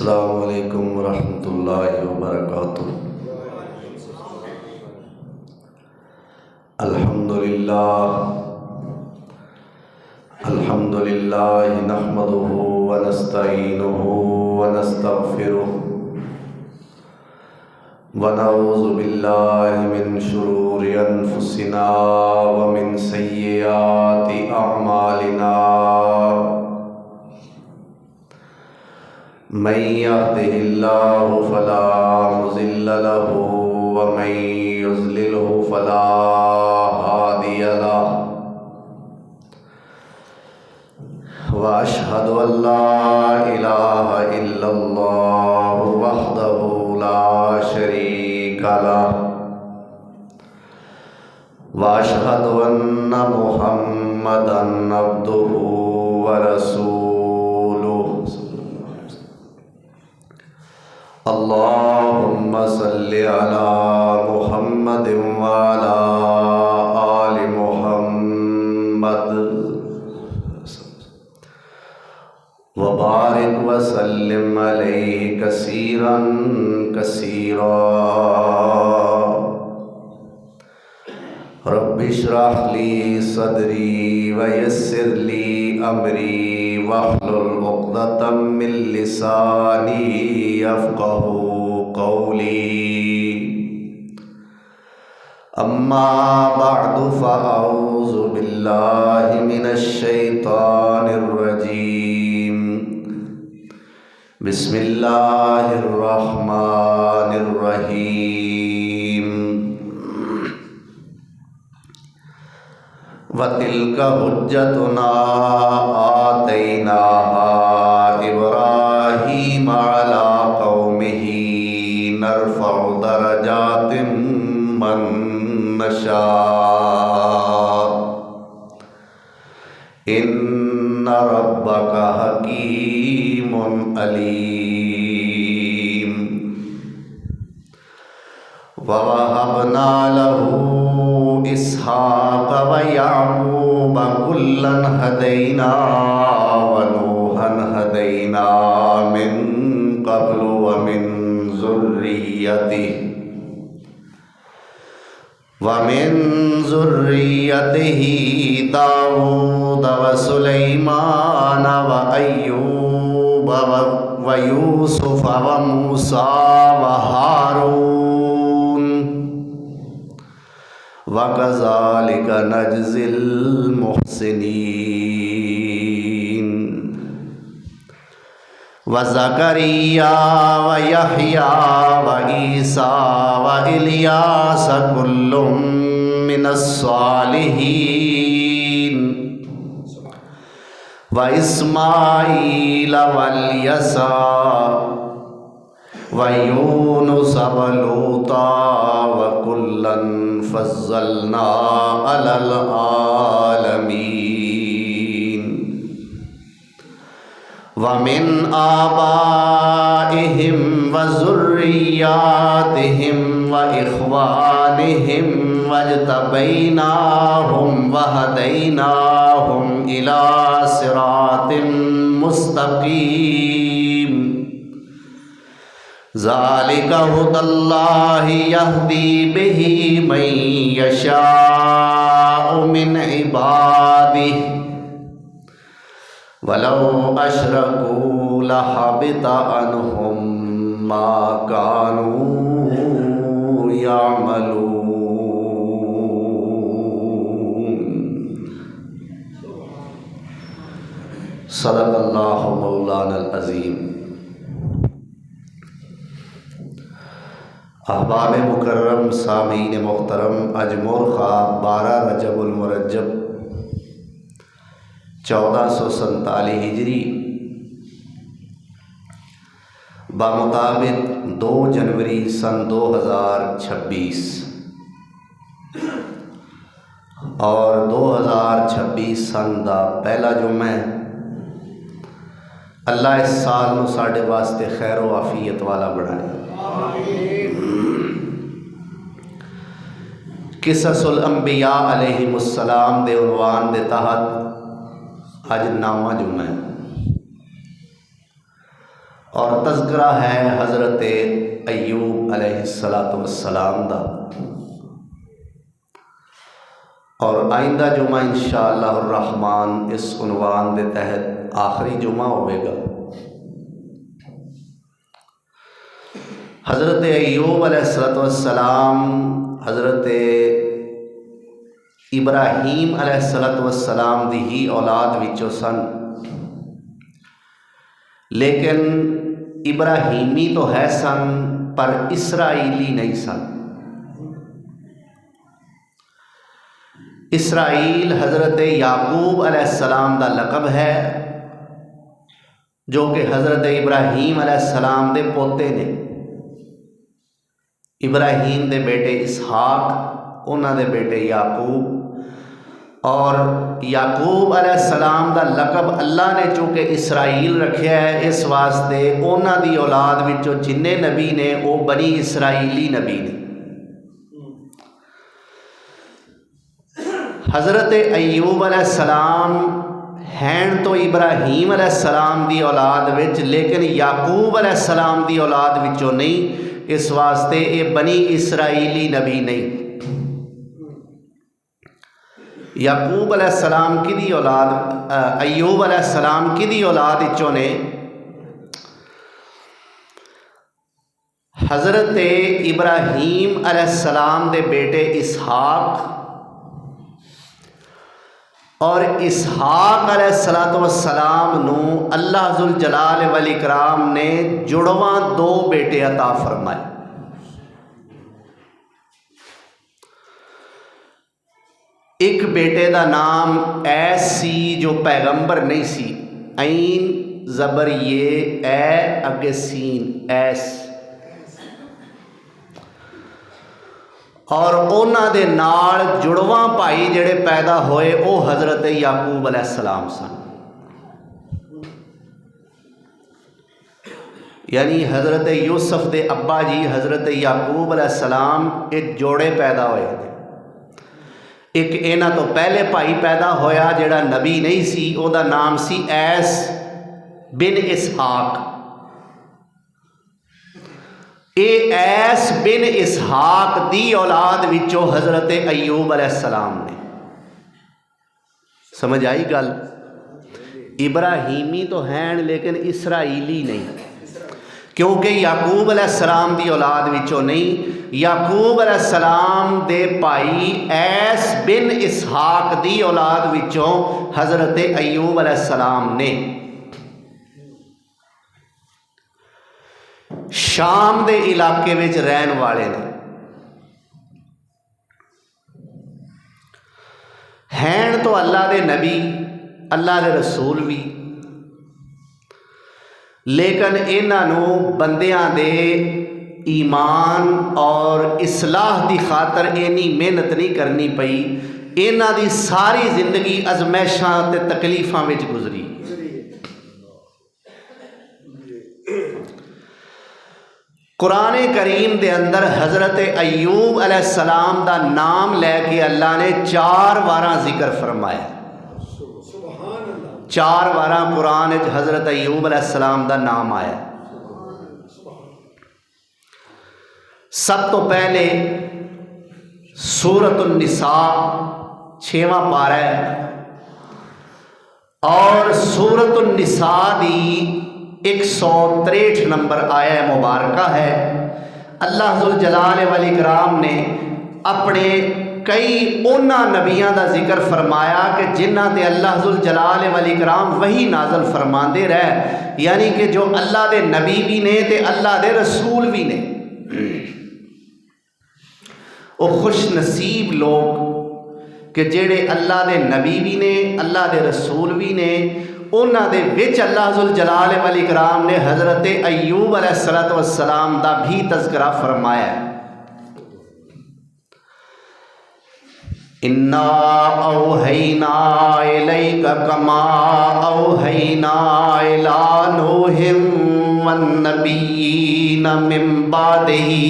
अस्सलामु अलैकुम वरहमतुल्लाहि वबरकातुहू। अल्हम्दुलिल्लाह नहमदुहू व नस्तईनुहु व नस्तगफिरुहु व नऊज़ु बिल्लाहि मिन शुरूरि अनफुसिना व मिन सय्यिआति अअमालिना। मन यहदिहिल्लाहु फला मुज़िल्ल लहु व मन युज़्लिल्हु फला हादिय लहु व अशहदु अल्ला इलाहा इल्लल्लाहु वहदहु ला शरीका लहु व अशहदु अन्ना मुहम्मदन अब्दुहु व रसूलुहु। अल्लाहुम्मा सल्लि अला मुहम्मदिन व अला आलि मुहम्मद व बारिक व सल्लिम अलैहि कसीरन कसीरा। रब्बि इश्रह ली सदरी व यस्सिर ली अमरी वहलुल उक़दतम मिन लिसानी यफ़क़हू क़ौली। अम्मा बअदु फ़अऊज़ु बिल्लाहि मिनश शैतानिर रजीम। बिस्मिल्लाहिर रहमानिर रहीम। वतिल्का हुज्जतुना आतैनाहा इब्राहीम अला कौमिही नरफ़उ दरजातिम मन नशा। इन्ना रब्बका हकीमुन अलीम। ववहबना लहू इसहाक़ व याक़ूब कुल्लन हदैना व नूहन हदैना मिन क़ब्लु व मिन ज़ुर्रिय्यतिही दाऊद व सुलैमान व अय्यूब व यूसुफ व मूसा व हारून व कज़ालिका नजज़िल मुहसिनीन। व ज़करिया व यहया व ईसा व इलियास कुल्लुम मिनस सालिहीन। व इस्माईल वल यसा व यूनुस व लूता व कुल्लन फ़ज़्ज़लना अलल आलमीन। व मिन आबाइहिम व ज़ुर्रिय्यातिहिम व इख़्वानिहिम वज्तबैनाहुम व हदैनाहुम इला सिरातिम मुस्तक़ीम। ज़ालिका हुदल्लाहि यहदी बिही मन यशाअु मिन इबादिही वलौ अशरकू लहबिता अन्हुम मा कानू यामलून। सदक़ल्लाहु मौलानल अज़ीम। अहबाब मुकर्रम सामीन मोहतरम अजमोर ख़्वाब 12 रजबुल मुरज्जब 1447 हिजरी बामुताबिक 2 जनवरी सन 2026 और 2026 सन का पहला जुम्मा। अल्लाह इस साल नूं साडे वास्ते खैर व आफियत वाला बनाए। किससुल अंबिया अलैहिमुस्सलाम दे उनवान दे तहत अज 9वां जुम्मा है। और तज़किरा है हज़रत अय्यूब अलैहिस्सलाम दा। और आइंदा जुमा इंशाअल्लाह रहमान इस उन्वान के तहत आखिरी जुमा होगा। हज़रत अय्यूब अलैहिस्सलाम हज़रत इब्राहीम अलैहिस्सलाम दी ही औलाद विचों सन, लेकिन इब्राहीमी तो है सन पर इसराइली नहीं सन। इसराइल हज़रत याकूब अलैहिस्सलाम दा लक़ब है, जो कि हज़रत इब्राहीम अलैहिस्सलाम दे पोते ने। इब्राहीम दे बेटे इसहाक, उन्हां दे बेटे याकूब। और याकूब अलैहिस्सलाम दा लक़ब अल्लाह ने चूँकि इसराइल रखा है, इस वास्ते उन्हां दी औलाद विचों जिन्ने नबी ने वो बनी इसराइली नबी ने। हज़रत अय्यूब अलैहिस्सलाम हैं तो इब्राहीम अलैहिस्सलाम दी औलाद विच, लेकिन याकूब अलैहिस्सलाम दी औलाद विचों नहीं। इस वास्ते ये बनी इसराइली नबी नहीं। याकूब अलैहिस्सलाम किदी औलाद, अय्यूब अलैहिस्सलाम किदी औलाद विचों ने? हज़रत इब्राहीम अलैहिस्सलाम दे बेटे इसहाक और इसहाक अलैहिस्सलाम नू अल्लाह ज़ुल जलाल वल इकराम ने जुड़वा दो बेटे अता फरमाए। एक बेटे का नाम ऐस सी, जो पैगंबर नहीं सी। ऐन ज़बर ये, ए अगे सीन, ऐस। और उन्हां दे नाल जुड़वा भाई जिहड़े पैदा होए वो हज़रत याकूब अलैहिस्सलाम सन। यानी हज़रत यूसुफ दे अब्बा जी हज़रत याकूब अलैहिस्सलाम एक जोड़े पैदा होए। एक इन्हां तो पहले भाई पैदा होया जिहड़ा नबी नहीं सी, उहदा नाम सी ऐस बिन इसहाक। ये ऐस बिन इसहाक दी औलाद विचों हज़रत अय्यूब अलैहिस्सलाम ने। समझ आई गल? इब्राहीमी तो हैं लेकिन इसराइली नहीं, क्योंकि याकूब अलैहिस्सलाम दी औलाद विचों नहीं। याकूब अलैहिस्सलाम दे भाई ऐस बिन इसहाक दी औलाद विचों हज़रत अय्यूब अलैहिस्सलाम ने। शाम दे इलाके विच रहन वाले ने, हैं तो अल्लाह दे नबी, अल्लाह दे रसूल भी, लेकिन इन्हां नूं बंदियां दे ईमान और इसलाह की खातर इन्नी मेहनत नहीं करनी पई। इन्हां दी सारी जिंदगी अजमैशां ते तकलीफां विच गुजरी। कुरान करीम के अंदर हज़रत अय्यूब अलैहिस्सलाम का नाम लैके अल्लाह ने 4 बार जिक्र फरमाया। 4 बार कुरान हज़रत अय्यूब अलैहिस्सलाम का नाम आया। सब तो पहले सूरत निसा 6वां पारा है, और सूरत निसा दी 163 नंबर आया मुबारका है। अल्लाह ज़ुल जलाल वल इकराम ने अपने कई उन्हां नबियां का जिक्र फरमाया कि जिन्हां ते अल्लाह ज़ुल जलाल वल इकराम वही नाजल फरमाते रहे, यानी कि जो अल्लाह दे नबी भी ने ते अल्लाह दे रसूल भी ने। वो खुश नसीब लोग कि जेड़े अल्लाह दे नबी भी ने, अल्लाह दे रसूल भी ने। उन्हां दे विच अल्लाह ज़ुल जलाल वल इकराम ने हज़रत अय्यूब अलैहिस्सलाम दा भी तज़किरा फरमाया। इन्ना औहैना इलैका कमा औहैना इला नूहिम वन नबिय्यीना मिन बादिही।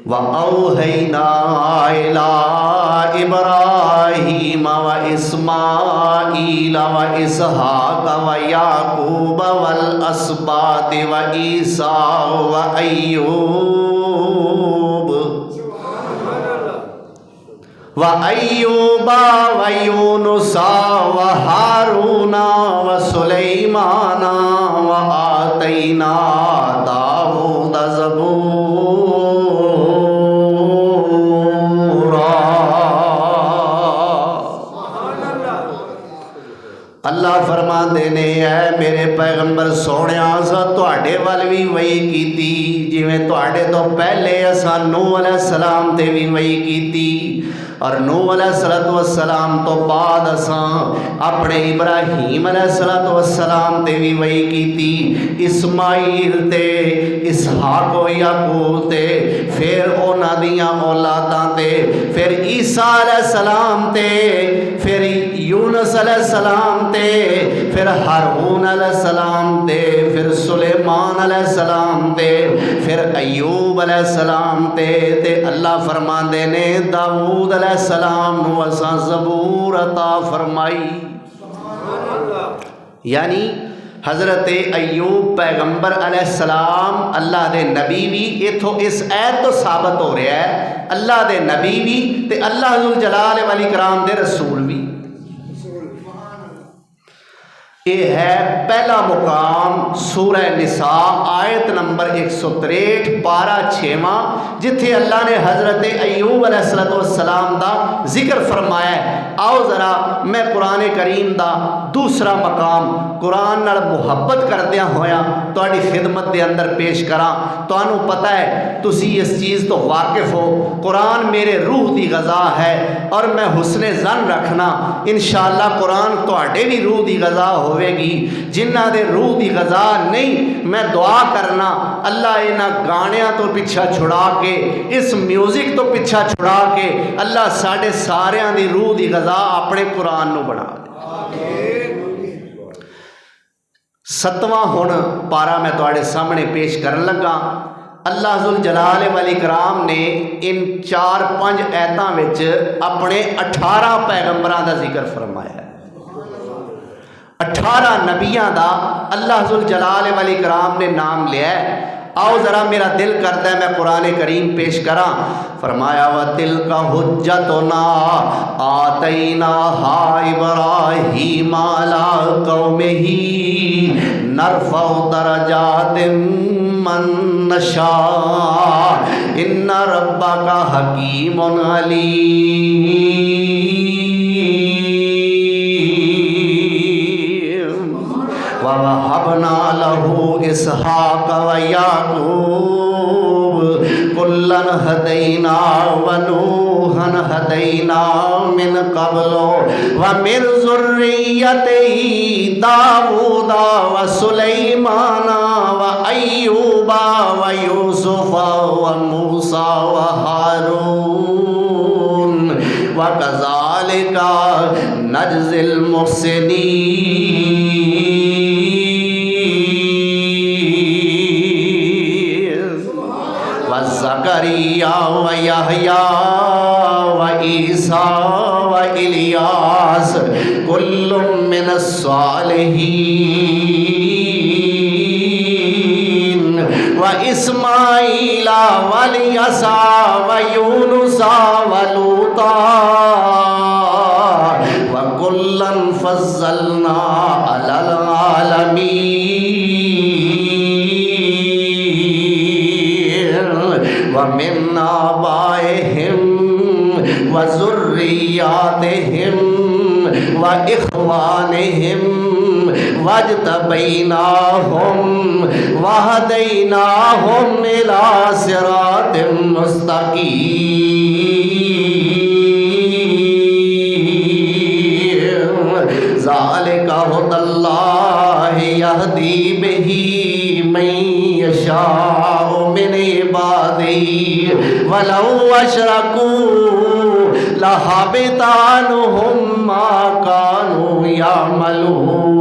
व औहैना इला इब्राहीम व इस्माईल व इसहाक व याकूब वल अस्बात व ईसा व अय्यूब व अय्यूबा व यूनुसा व हारूना व सुलैमाना व आतैना दाऊद ज़बूरा। अल्लाह फरमाते ने है मेरे पैगंबर सोने असा तुहाडे वल भी वही कीती जिवें तुहाडे तो पहले असा नूह अलैहिस्सलाम ते भी वही कीती और नूह अलैहिस्सलाम तो बाद असा अपने इब्राहीम अलैहिस्सलाम ते भी वही कीती, इस्माइल ते इसहाक याकूब ते फिर उन्हां दियां औलादां ते फिर ईसा अलैहिस्सलाम ते फिर यूनुस अलैहिस्सलाम ते फिर हारून अलैहिस्सलाम ते फिर सुलेमान अलैहिस्सलाम ते फिर अय्यूब अलैहिस्सलाम ते अल्लाह फरमाते ने दाऊद अलैहिस्सलाम नूं असां ज़बूर अता फरमाई। यानी हज़रत अय्यूब पैगंबर अलैहिस्सलाम अल्लाह दे नबी भी इथों इस ऐत तो साबित हो रहा है अल्लाह दे नबी भी ते अल्लाह ज़ुल जलाल वल इकराम दे रसूल भी। ये है पहला मुकाम सूरह निसा आयत नंबर 163 पारा 6वां जिथे अल्लाह ने हज़रत अय्यूब अलैहिस्सलाम दा जिक्र फरमाया है। आओ ज़रा मैं कुरान करीम दा दूसरा मकाम कुरान नाल मुहब्बत करदियां होया तुहाडी खिदमत दे अंदर पेश करा। तुहानू पता है तुसी इस चीज़ तो वाकिफ हो कुरान मेरे रूह दी गज़ा है और मैं हुस्ने ज़न रखना इंशाअल्लाह कुरान तुहाडे भी रूह दी गज़ा होवेगी। जिन्हां दे रूह दी गज़ा नहीं मैं दुआ करना अल्लाह इन्हां गाणियां तो पिछा छुड़ा के इस म्यूजिक तो पिछा छुड़ा के अल्लाह साढ़े सारियां दी रूह दी गज़ा अपने कुरान नू बना दे। सतवां हुण पारा मैं तुहाडे सामने पेश करन लगा। अल्लाह ज़ुल जलाल वल इकराम ने इन 4-5 ऐतां विच अपने 18 पैगंबरां दा जिक्र फरमाया है। 18 नबियां दा अल्लाह ज़ुल जलाल वल इकराम ने नाम लिया है। आओ ज़रा मेरा दिल करता है मैं कुरान करीम पेश करा। फरमाया व तिल्का हुज्जतुना आतैना हा इब्राहीम अला कौमिही नरफ़उ दरजातिम मन नशा इन्ना रब्बका हकीमुन अलीम व वहबना लहू इसहाक व याकूब कुल्लन हदैना व नूहन हदैना मिन क़ब्लो व मिन ज़ुर्रिय्यतिही दाऊदा व सुलैमाना व अय्यूबा व यूसुफा व मूसा व हारून व कज़ालिका नज्ज़िल मुहसिनीन व ज़करिया व यहया व ईसा व इलियास कुल्लुम मिनस सालिहीन व इस्माईला वल यसा व यूनुसा व लूता व कुल्लन फज़्ज़लना अलल आलमीन व मिन आबाइहिम व ज़ुर्रिय्यातिहिम व इख़वानिहिम वज्तबैनाहुम वहदैनाहुम इला सिरातिम मुस्तक़ीम ज़ालिका हुदल्लाहि यहदी बिही मन यशाउ मिन इबादिही वलौ अशरकू लहबिता अन्हुम मा कानू यअमलून।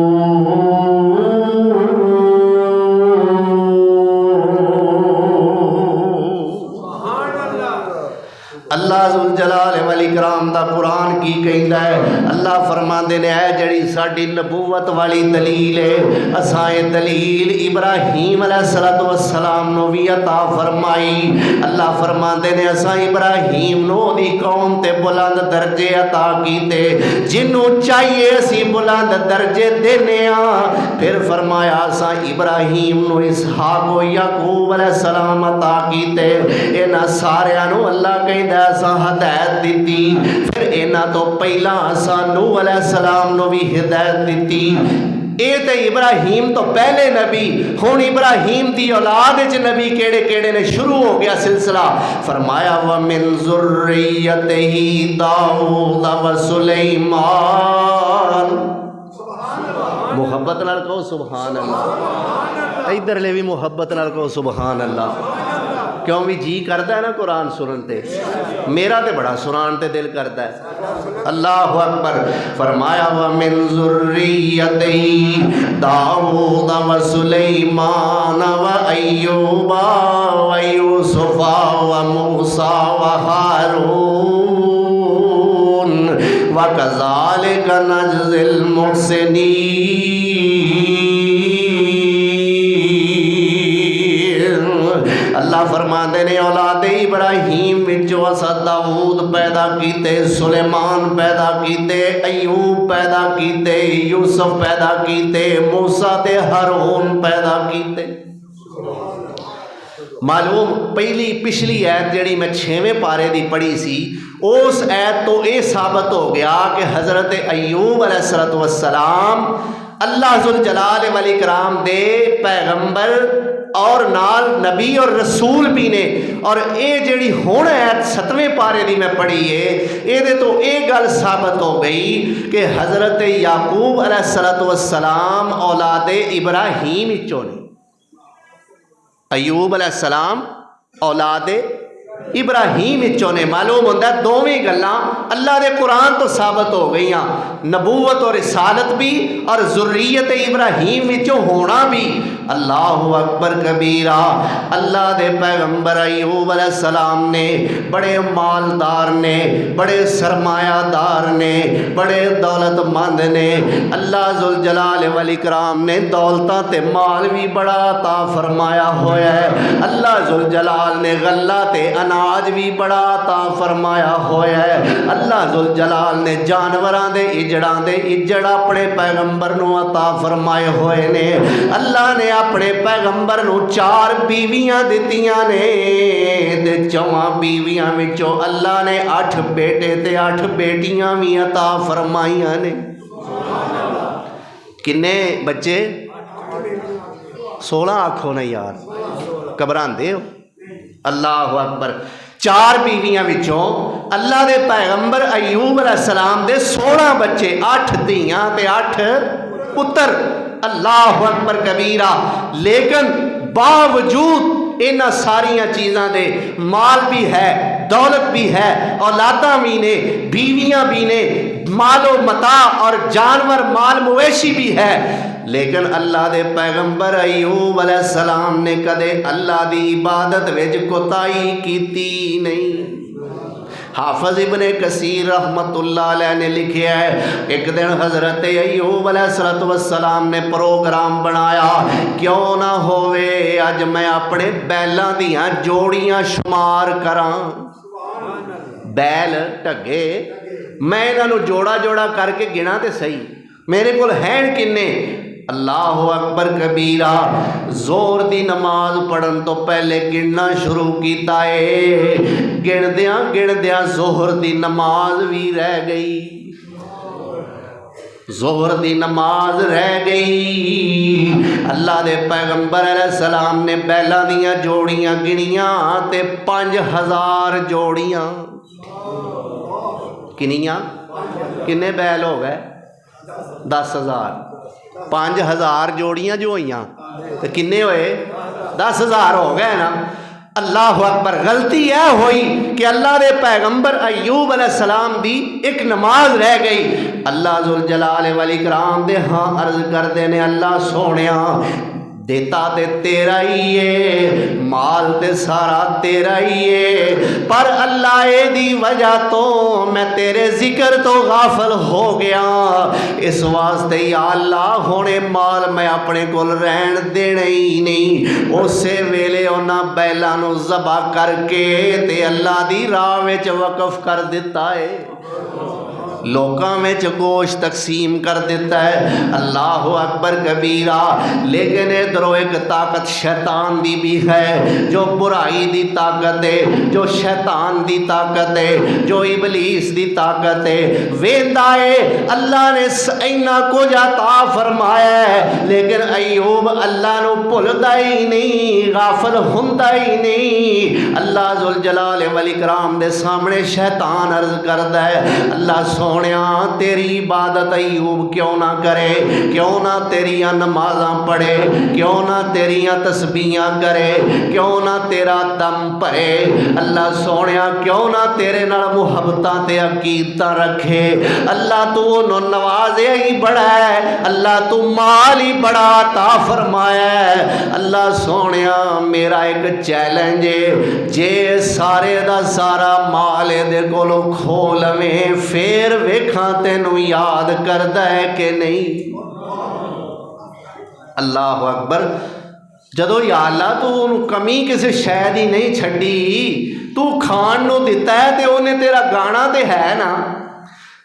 अल्लाह जुल जलाल वल इकराम दा कुरान की कहंदा है। अल्लाह फरमांदे ने ऐ जड़ी साडी नबूवत वाली दलील है, असां ये दलील इब्राहीम अलैहिस्सलातु वस्सलाम नु भी अता फरमाई। अल्लाह फरमांदे ने असां इब्राहीम नु दी कौम ते बुलंद दर्जे अता कीते, जिन्नू चाहिए असी बुलंद दर्जे देने आ। फिर फरमाया असां इब्राहीम नु इसहाक व याकूब अलैहिस्सलाम अता कीते। इन्हां सारियां नु अल्लाह कहंदा असां हदायत दित्ती। फिर इन्हां तो पहला असां नूह अलैहिस्सलाम नु भी हिदायत दित्ती। ये तो इब्राहीम तो पहले नबी, हुण इब्राहीम की औलाद च नबी केड़े केड़े ने शुरू हो गया सिलसिला। फरमाया व मिन ज़ुर्रियतिही दाऊद व सुलैमान। मुहब्बत नाल कहो सुभान अल्लाह। इधरले भी मुहब्बत नाल कहो सुभान अल्लाह। क्यों भी जी करता है ना कुरान सुनन ते, मेरा तो बड़ा सुनान ते दिल करता है। अल्लाहु अकबर। फरमाया व मिन ज़ुर्रियतिही दाऊद व सुलैमान व अय्यूबा व यूसुफा व मूसा व हारून व कज़ालिका नजज़िल मुहसिनीन। अल्लाह फरमाते ने औलादे इब्राहीम विचों असा दाऊद पैदा कीते, सुलेमान पैदा कीते, अयूब पैदा कीते, यूसुफ पैदा कीते, मूसा ते हारून पैदा कीते। मालूम पहली पिछली ऐत जिहड़ी मैं 6वें पारे दी पढ़ी सी, उस ऐत तो यह साबित हो गया कि हज़रत अयूब अलैहिस्सलातु वस्सलाम अल्लाह ज़ुल जलाल वल इकराम दे पैगंबर और नाल नबी और रसूल भी ने। और ये जिहड़ी हुण ऐत 7वें पारे दी मैं पढ़ी है, ये तो ये गल साबित हो गई कि हज़रत याकूब अलैहिस्सलातु वस्सलाम औलादे इब्राहीम विचों ने। अयूब अलैहिस्सलाम औलादे इब्राहीम विचों ने। मालूम होंदा दोवें गल्लां अल्लाह दे कुरान तो साबित हो गई, नबूवत और रिसालत भी और ज़ुर्रियत इब्राहीम विचों होना भी। अल्लाहु अकबर कबीरा। अल्लाह दे पैगंबर अयूब अलैहिस्सलाम ने बड़े मालदार ने, बड़े सरमायादार ने, बड़े दौलतमंद ने। अल्लाह ज़ुल जलाल वल इकराम ने दौलतां ते माल भी बड़ा अता फरमाया होया है। अल्लाह ज़ुल जलाल ने गल्ला ते अनाज भी बड़ा अता फरमाया होया है। अल्लाह ज़ुल जलाल ने जानवरां दे इजड़ां दे इजड़ अपने पैगंबर नूं अता फरमाए होए ने। अल्लाह ने अपने पैगंबर नूं 4 बीवियां दित्तियां ने ते 4 बीवियां विचों अल्लाह ने 8 बेटे ते 8 बेटियां भी अता फरमाइयां ने। किन्ने बच्चे? 16 आखो ना यार, घबरांदे हो। अल्लाह अकबर। 4 बीवियां विचों अल्लाह दे पैगंबर अयूब अलैहिस्सलाम दे 16 बच्चे, 8 धीयां ते 8 पुत्र। अल्लाह अकबर कबीरा। लेकिन बावजूद इन्हां सारिया चीज़ों दे माल भी है, दौलत भी है, औलादा भी ने, बीवियां भी ने, मालो मता और जानवर माल मवेशी भी है। लेकिन अल्लाह दे पैगंबर अयूब अलैहिस्सलाम ने कदे अल्लाह दी इबादत विच कोताही कीती नहीं। हाफिज़ इब्ने कसीर रहमतुल्लाह अलैह ने लिखा है, एक दिन हज़रत अयूब अलैहिस्सलातु वस्सलाम ने प्रोग्राम बनाया, क्यों ना होवे अज मैं अपने बैलों दियां जोड़ियां शुमार करां। बैल ढगे मैं इन्हों जोड़ा जोड़ा करके गिना तो सही, मेरे को हैं किन्ने। अल्लाह अकबर कबीरा। जोर दी नमाज पढ़न तो पहले गिनना शुरू किया है। गिनद्या गिनद्या जोहर दी नमाज भी रह गई, जोहर दी नमाज रह गई। अल्लाह दे पैगंबर अलैहिस्सलाम ने बैलों दियां जोड़ियां गिनियां ते 5000 जोड़ियां। किनियां? किन्ने बैल हो गए? 10,000। 5000 जोड़ियां जो हुई तो किन्ने होए? 10,000 हो गए ना। अल्लाह अकबर। गलती यह हुई कि अल्लाह के पैगंबर अयूब अलैहिस्सलाम दी एक नमाज रह गई। अल्लाह ज़ुल जलाल वल इकराम दे हाँ अर्ज करते ने, अल्लाह सोहणिया देता ते तेरा ही है, माल ते सारा तेरा ही है, पर अल्लाह दी वजह तो मैं तेरे जिक्र तो गाफिल हो गया। इस वास्ते या अल्लाह हुणे माल मैं अपने कोल रहन देना ही नहीं। उसे वेले उन्हां बैलां नूं ज़बा करके ते अल्लाह दी राह विच वक़फ कर दिता है, लोकां में गोश्त तकसीम कर देता है। अल्लाह अकबर कबीरा। लेकिन इधरों एक ताकत शैतान दी भी है, जो बुराई दी ताकत है, जो शैतान दी ताकत है, जो इबलीस दी ताकत है। वेंदा है अल्लाह ने इन्ना कुछ अता फरमाया है, लेकिन अयूब अल्लाह नू भुलदा ही नहीं, गाफिल हुंदा ही नहीं। अल्लाह जुल जलाल वल इकराम दे सामने शैतान अर्ज करदा है, अल्लाह सोनिया तेरी इबादत अयूब क्यों ना करे, क्यों ना तेरिया नमाज़ां पढ़े, क्यों ना तेरिया तस्बीहां करे, क्यों ना तेरा दम भरे। अल्लाह सोनिया क्यों ना तेरे नाल मुहब्बतां ते अकीदतां रखे। अल्लाह तू उन्होंने नवाज़िया ही बड़ा है, अल्लाह तू माल ही बड़ा अता फरमाया है। अल्लाह सोनिया मेरा एक चैलेंज है, जे सारे दा सारा माल इहदे कोलों खो लवें फिर वेखां तैनूं याद करदा है कि नहीं। अल्लाह अकबर। जदों या अल्लाह तू उन्होंने कमी किसी शै दी नहीं छड्डी, तू खाण नूं दिता है ते उन्हें तेरा गाना ते है ना।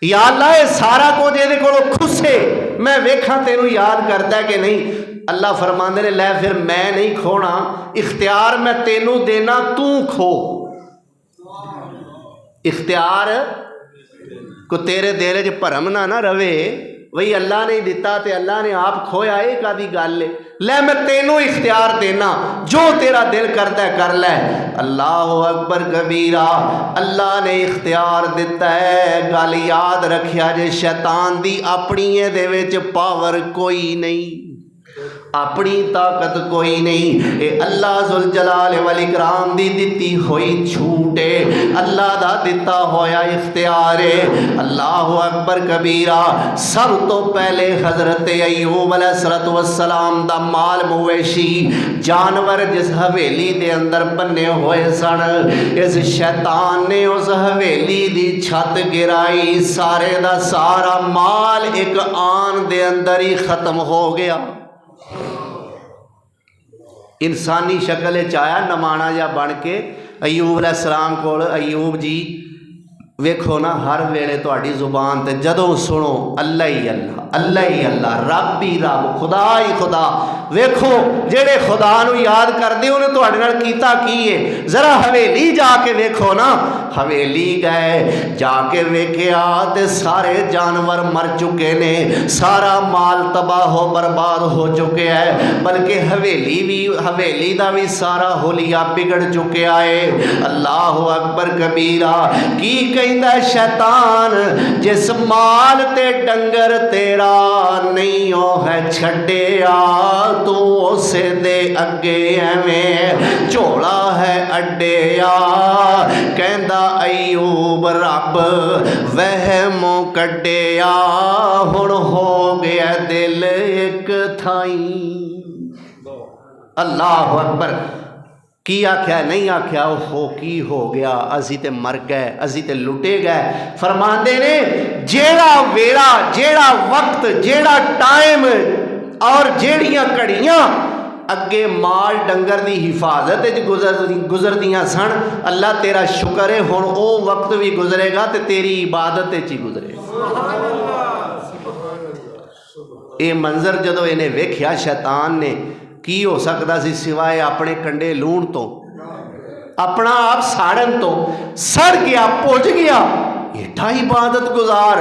या अल्लाह ये सारा कुछ इहदे कोलों खुसे, मैं वेखां तैनूं याद करदा है कि नहीं। अल्लाह फरमांदे ने लै फिर मैं नहीं खोना, इख्तियार मैं तैनूं देना, तू खो। इख्तियार को तेरे दिल च भरम ना रवे वही अल्लाह ने दिता ते अल्लाह ने आप खोया, ये कादी गल है। लै मैं तेनू इख्तियार देना, जो तेरा दिल करता है कर लै। अल्लाह अकबर कबीरा। अल्लाह ने इख्तियार दिता है। गल याद रखिया जे शैतान दी अपनी इहदे विच पावर कोई नहीं, अपनी ताकत कोई नहीं। ये अल्लाह जुल जलाल वल इकराम दी दिती हुई छूट है, अल्लाह दा दिता होया इख्तियार है। अल्लाह अकबर कबीरा। सब तो पहले हजरत अयूब अलैहिस्सलाम दा माल मवेशी जानवर जिस हवेली दे अंदर बने हुए सन, इस शैतान ने उस हवेली दी छत गिराई, सारे दा सारा माल एक आन दे अंदर ही खत्म हो गया। इंसानी शक्ल च आया नमाना जा बन के अयूब अलैहिस्सलाम कोल। अयूब जी वेखो ना हर वेले तुहाडी जुबान ते जदों सुनो अल्लाह ही अल्लाह, अल्लाह ही अल्लाह, रब ही रब, खुदा ही खुदा। वेखो जेड़े खुदा नू याद करदे उन्हें तुहाडे नाल कीता की है। जरा हवेली जाके वेखो ना। हवेली गए, जाके वेख्या ते सारे जानवर मर चुके ने, सारा माल तबाह बर्बाद हो चुके है, बल्कि हवेली दा भी सारा होलिया बिगड़ चुका है। अल्लाह अकबर कबीरा। की कहंदा शैतान, जिस माल ते डंगर तेरा नहीं ओ है छड्डिया, तू उसे दे अगे एवें झोला है अड्डिया। कहंदा अयूब रब वहमों कड्डिया, हुण हो गया दिल एक थाई। अल्लाह अकबर। की आख्या नहीं आख्या, हो की हो गया, असी ते मर गए, असी ते लुटे गए। फरमांदे ने जेड़ा वेला, जेड़ा वक्त, जेड़ा टाइम और जेड़ियां घड़ियां अगे माल डंगर की हिफाजत गुजरदियां सन, अल्लाह तेरा शुक्र है हुण वो वक्त भी गुजरेगा तो तेरी इबादत ही गुजरेगा। ये मंजर जदों इन्हें वेख्या शैतान ने, की हो सकता सी सिवाय अपने कंडे लूण तो, अपना आप साड़न तो। सड़ गया, पुज गया, एडा इबादत गुजार।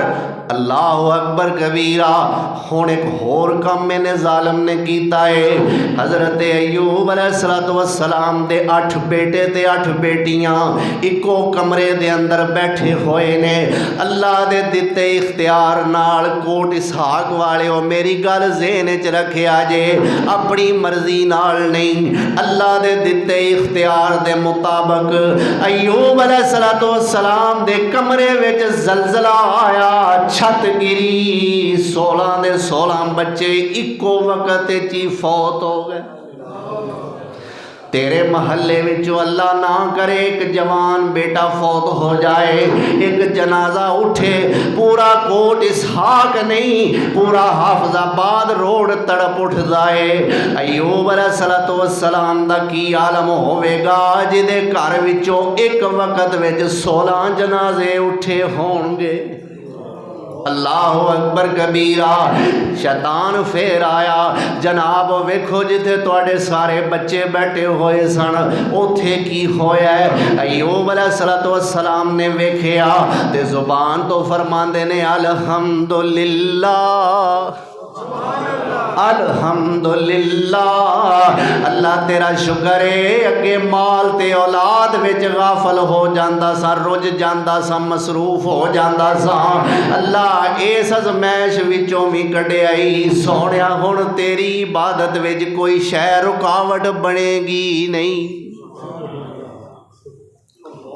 अल्लाह अकबर कबीरा। हुण एक होर काम इन्हें जालिम ने कीता है। हजरत अयूब अलैहिस्सलाम दे 8 बेटे ते 8 बेटियां इको कमरे दे अंदर बैठे हुए ने। अल्लाह दे दिते इख्तियार नाल कोट इसहाक वाले हो, मेरी गल ज़हन च रखिया जे, अपनी मर्जी नाल नहीं, अल्लाह दे दिते इख्तियार दे मुताबक अयूब अलैहिस्सलाम दे कमरे विच जलजला आया, छत गिरी, 16 दे 16 बच्चे इको वक्त ही फौत हो गए। तेरे महल्ले विचों अल्लाह ना करे एक जवान बेटा फौत हो जाए, एक जनाजा उठे, पूरा कोट इसहाक नहीं पूरा हाफजाबाद रोड तड़प उठ जाए। अयूब अलैहिस्सलाम दा की आलम होवेगा जिहदे घर विचों एक वक्त विच 16 जनाजे उठे होणगे। अल्लाह अकबर कबीरा। शैतान फिर आया, जनाब वेखो जिथे तुहाडे सारे बच्चे बैठे हुए सन उथे की होया है। अयूब अलैहिस्सलाम ने वेखिया ते जुबान तो फरमांदे ने अल्हम्दुलिल्लाह अल्हम्दुलिल्लाह। अल्लाह तेरा शुक्र है, अगे माल ते औलाद विच गाफल हो जांदा सा, रुझ जांदा सा, मसरूफ हो जांदा सा। अल्लाह इस अज़मैश विचों भी कढियाई सोहणिया, हुण तेरी इबादत विच कोई शै रुकावट बनेगी नहीं।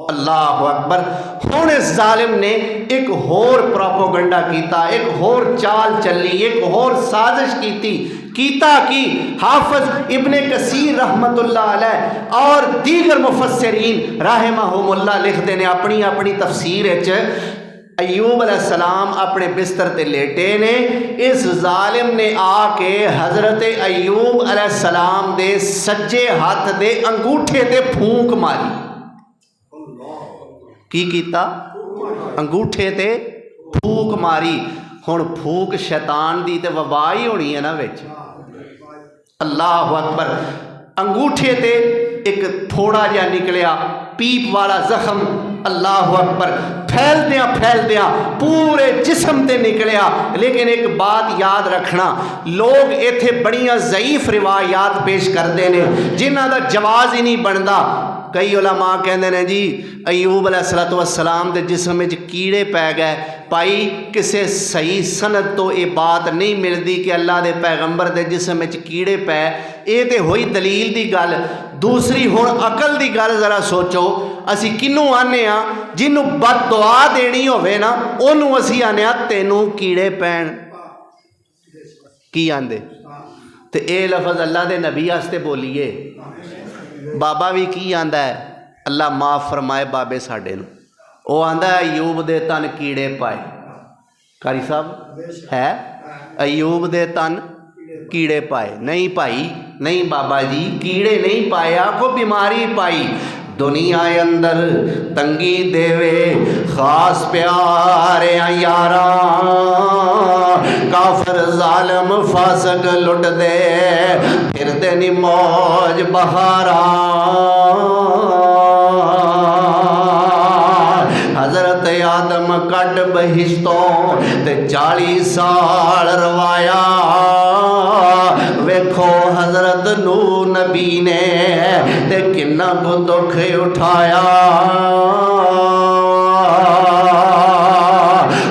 अल्लाह अकबर। हुण इस जालिम ने एक होर प्रोपोगंडा कीता, एक होर चाल चली, एक होर साजिश कीता कि हाफिज इब्ने कसीर रहमतुल्लाह अलैह और दीगर मुफस्सिरीन रहमहुमुल्लाह लिखते ने अपनी अपनी तफसीर अयूब अलैहिस्सलाम अपने बिस्तर ते लेटे ने, इस जालिम ने आके हजरत अयूब अलैहिस्सलाम दे सज्जे हाथ दे अंगूठे ते फूंक मारी। की कीता? अंगूठे ते फूक मारी। हुण फूक शैतान दी ते वबा ही होनी है ना विच। अल्लाह अकबर। अंगूठे ते एक थोड़ा जिहा निकलिया पीप वाला जख्म, अल्लाह अकबर, फैलदियां पूरे जिस्म ते निकलिया। लेकिन एक बात याद रखना, लोग इत्थे बड़ियां ज़ईफ रिवायात पेश करते हैं जिन्हां दा जवाज़ ही नहीं बनता। कई उलमा कहते हैं जी अयूब अलैहिस्सलाम के जिस्म में कीड़े पै गए। भाई किसी सही सनद तो ये बात नहीं मिलती कि अल्लाह के पैगंबर के जिस्म में कीड़े पै, ये तो हुई दलील की गल। दूसरी हुण अकल की गल जरा सोचो, असी किनू आने जिन्हों बद दुआ देनी होवे ना उन्हों असी आने तेनू कीड़े पैण, की आंदे? तो ये लफज अल्लाह के नबी वास्ते बोलीए। बाबा भी की आंदा है, अल्लाह माफ़ फरमाए बाबे साडे नूं, वो आंदा अयूब दे तन कीड़े पाए। कारी साहब है अयूब दे तन कीड़े पाए? नहीं भाई नहीं बाबा जी, कीड़े नहीं पाए, आखो बीमारी पाई। दुनिया अंदर तंगी देवे खास प्यार यारा, काफर जालम फासक लुट दे फिर देनी मौज बहारा। हजरत आदम कट बहिश्तों ते 40 साल रवाया। वेखो हजरत नूह नबी ने ते किन्ना को दुख उठाया।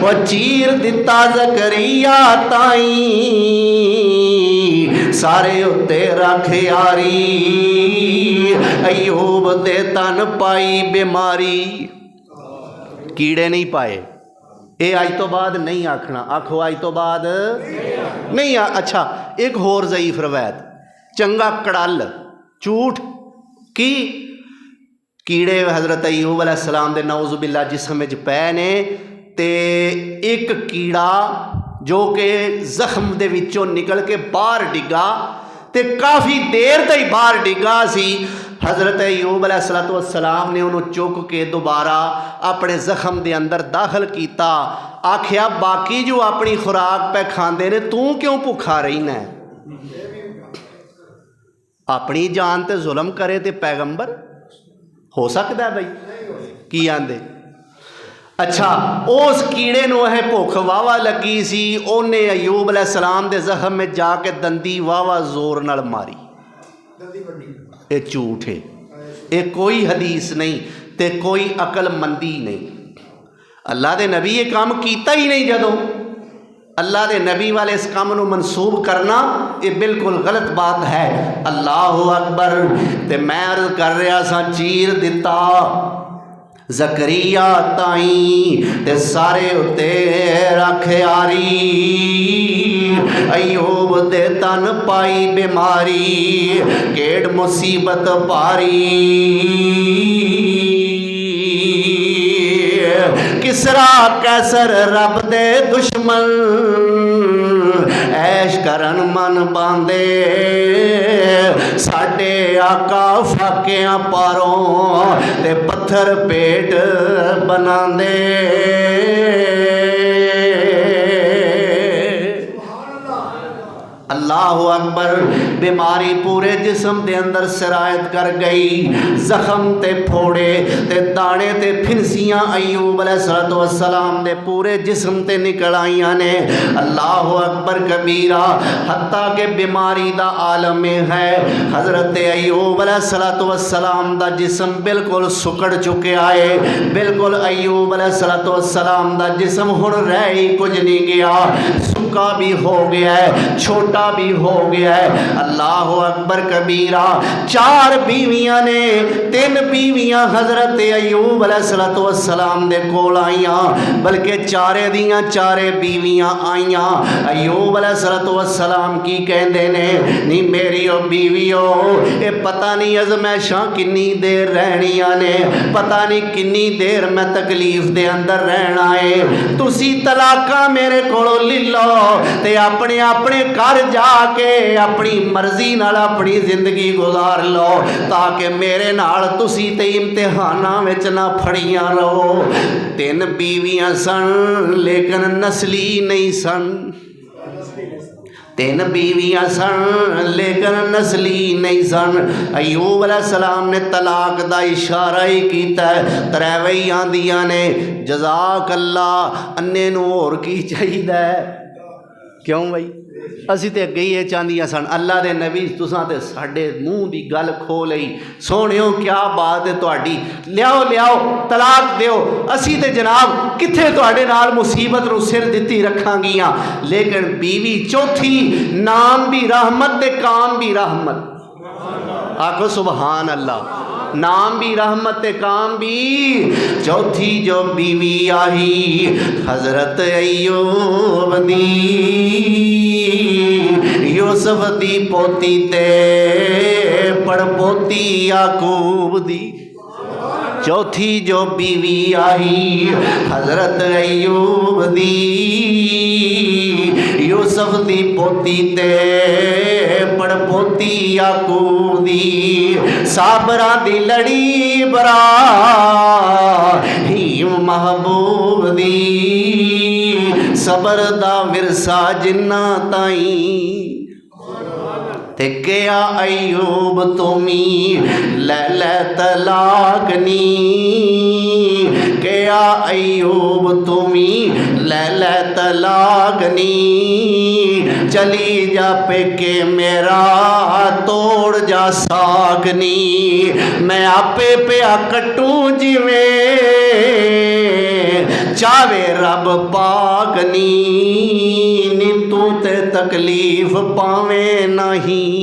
वो चीर दिता ज़करिया ताई सारे उत्ते रख यारी। अयूब दे तन पाई बीमारी, कीड़े नहीं पाए। ये अज तो बाद नहीं आखना, आखो अज तो बाद नहीं अच्छा एक होर ज़ईफ रवायत, चंगा कड़ल झूठ की कीड़े हज़रत अयूब अलैहिस्सलाम दे नौज़ुबिल्ला जिस्म विच पै ने। ते एक कीड़ा जो कि जख्म दे विचों निकल के बाहर डिगा ते काफ़ी देर तक बाहर डिगा सी। हज़रत अयूब अलैहिस्सलाम ने उन्होंने चुक के दोबारा अपने जख्म के अंदर दाखिल किया। आख्या बाकी जो अपनी खुराक पे खाते ने तू क्यों भुखा रहीना है? अपनी जान ते जुल्म करे ते पैगंबर हो सकता है भाई? की आंदे? अच्छा उस कीड़े नूं यह भुख वाहवा लगी सी, उन्हें अयूब अलैहिस्सलाम दे जख्म में जाके दंदी वाहवा जोर नाल मारी। ये झूठ है, ये कोई हदीस नहीं ते कोई अकलमंदी नहीं। अल्लाह के नबी ये काम किया ही नहीं। जदों अल्लाह के नबी वाले इस काम को मनसूब करना ये बिल्कुल गलत बात है। अल्लाह अकबर। ते मैं अर्ज कर रहा सा चीर दिता ज़करिया ताई ते सारे उत्ते रख यारी, अयूब दे तन पाई बीमारी, केड़ मुसीबत पारी। किसरा कैसर रब दे दुश्मन, ऐश करन मन बांदे, साडे आका फाकियां पारों ते पत्थर पेट बनांदे। अल्लाहु अकबर। बीमारी पूरे जिस्म के अंदर सरायत कर गई, जख्म ते फोड़े ते दाने ते फिनसियां अयूब अलैहिस्सलाम दे पूरे जिस्म ते निकल आईयां ने। अल्लाहु अकबर कबीरा। हत्ता के बीमारी दा आलम है, हजरत अयूब अलैहिस्सलाम दा जिस्म बिल्कुल सुकड़ चुका है, बिल्कुल अयूब अलैहिस्सलाम दा जिस्म हुण रह ही कुछ नहीं गया, सुक्का भी हो गया है, छोटा भी हो गया है। अल्लाह अकबर कबीरा। 4 बीवियां ने, 3 बीवियां हजरत अयूब अलैहिस्सलाम दे कोल आईयां, बल्कि चारे दियां चारे बीवियां आईयां। अयूब अलैहिस्सलाम की कहंदे ने, नी मेरी ओ बीवियो, ये पता नहीं अज़मैशां किन्नी देर रहनियां ने, पता नहीं किन्नी देर मैं तकलीफ दे अंदर रहना है। तुसी तलाका मेरे कोलों ले लो ते अपने अपने घर जाके अपनी मर्जी नाल अपनी जिंदगी गुजार लो, ताकि मेरे नाल तुसी ते इम्तिहानां विच ना फड़ियां रहो। 3 बीवियां सन लेकिन नस्ली नहीं सन, 3 बीवियां सन लेकिन नस्ली नहीं सन। अयूब अलैहिस्सलाम ने तलाक दा इशारा ही कीता है, 3 ही आंदियां ने, जज़ाक अल्लाह, अन्ने नूं होर की चाहिदा है। क्यों बई, असी तो अगे ही चाहदियां सन। अल्लाह के नबी तुसां ते साडे मूँह की गल खो लई, सोहणियो क्या बात है तुहाडी, लियाओ लियाओ तलाक दिओ, असी तो जनाब कित्थे तुहाडे नाल मुसीबत नूं सिर दित्ती रखांगियां। लेकिन बीवी चौथी, नाम भी रहमत ते काम भी रहमत, आखो सुबहान अल्लाह। नाम भी रहमत ते काम भी। चौथी जो बीवी आई हजरत अयूब दी, यूसुफ दी पोती ते पड़पोती याकूब दी। चौथी जो बीवी आई हजरत अयूब दी, यूसुफ दी पोती ते पड़पोती याकूब दी। साबरा दी लड़ी बरा ही महबूब दी, सबर दा विरसा जिन्ना ताई। ते क्या अयूब तुमी ले तलाक नी, क्या अयूब तुमी ले तलाक नी, चली जा पेके मेरा तोड़ जा सागनी, मैं आपे पिया कटू जिवें चावे रब पागनी, नी तू ते तकलीफ पावे नहीं।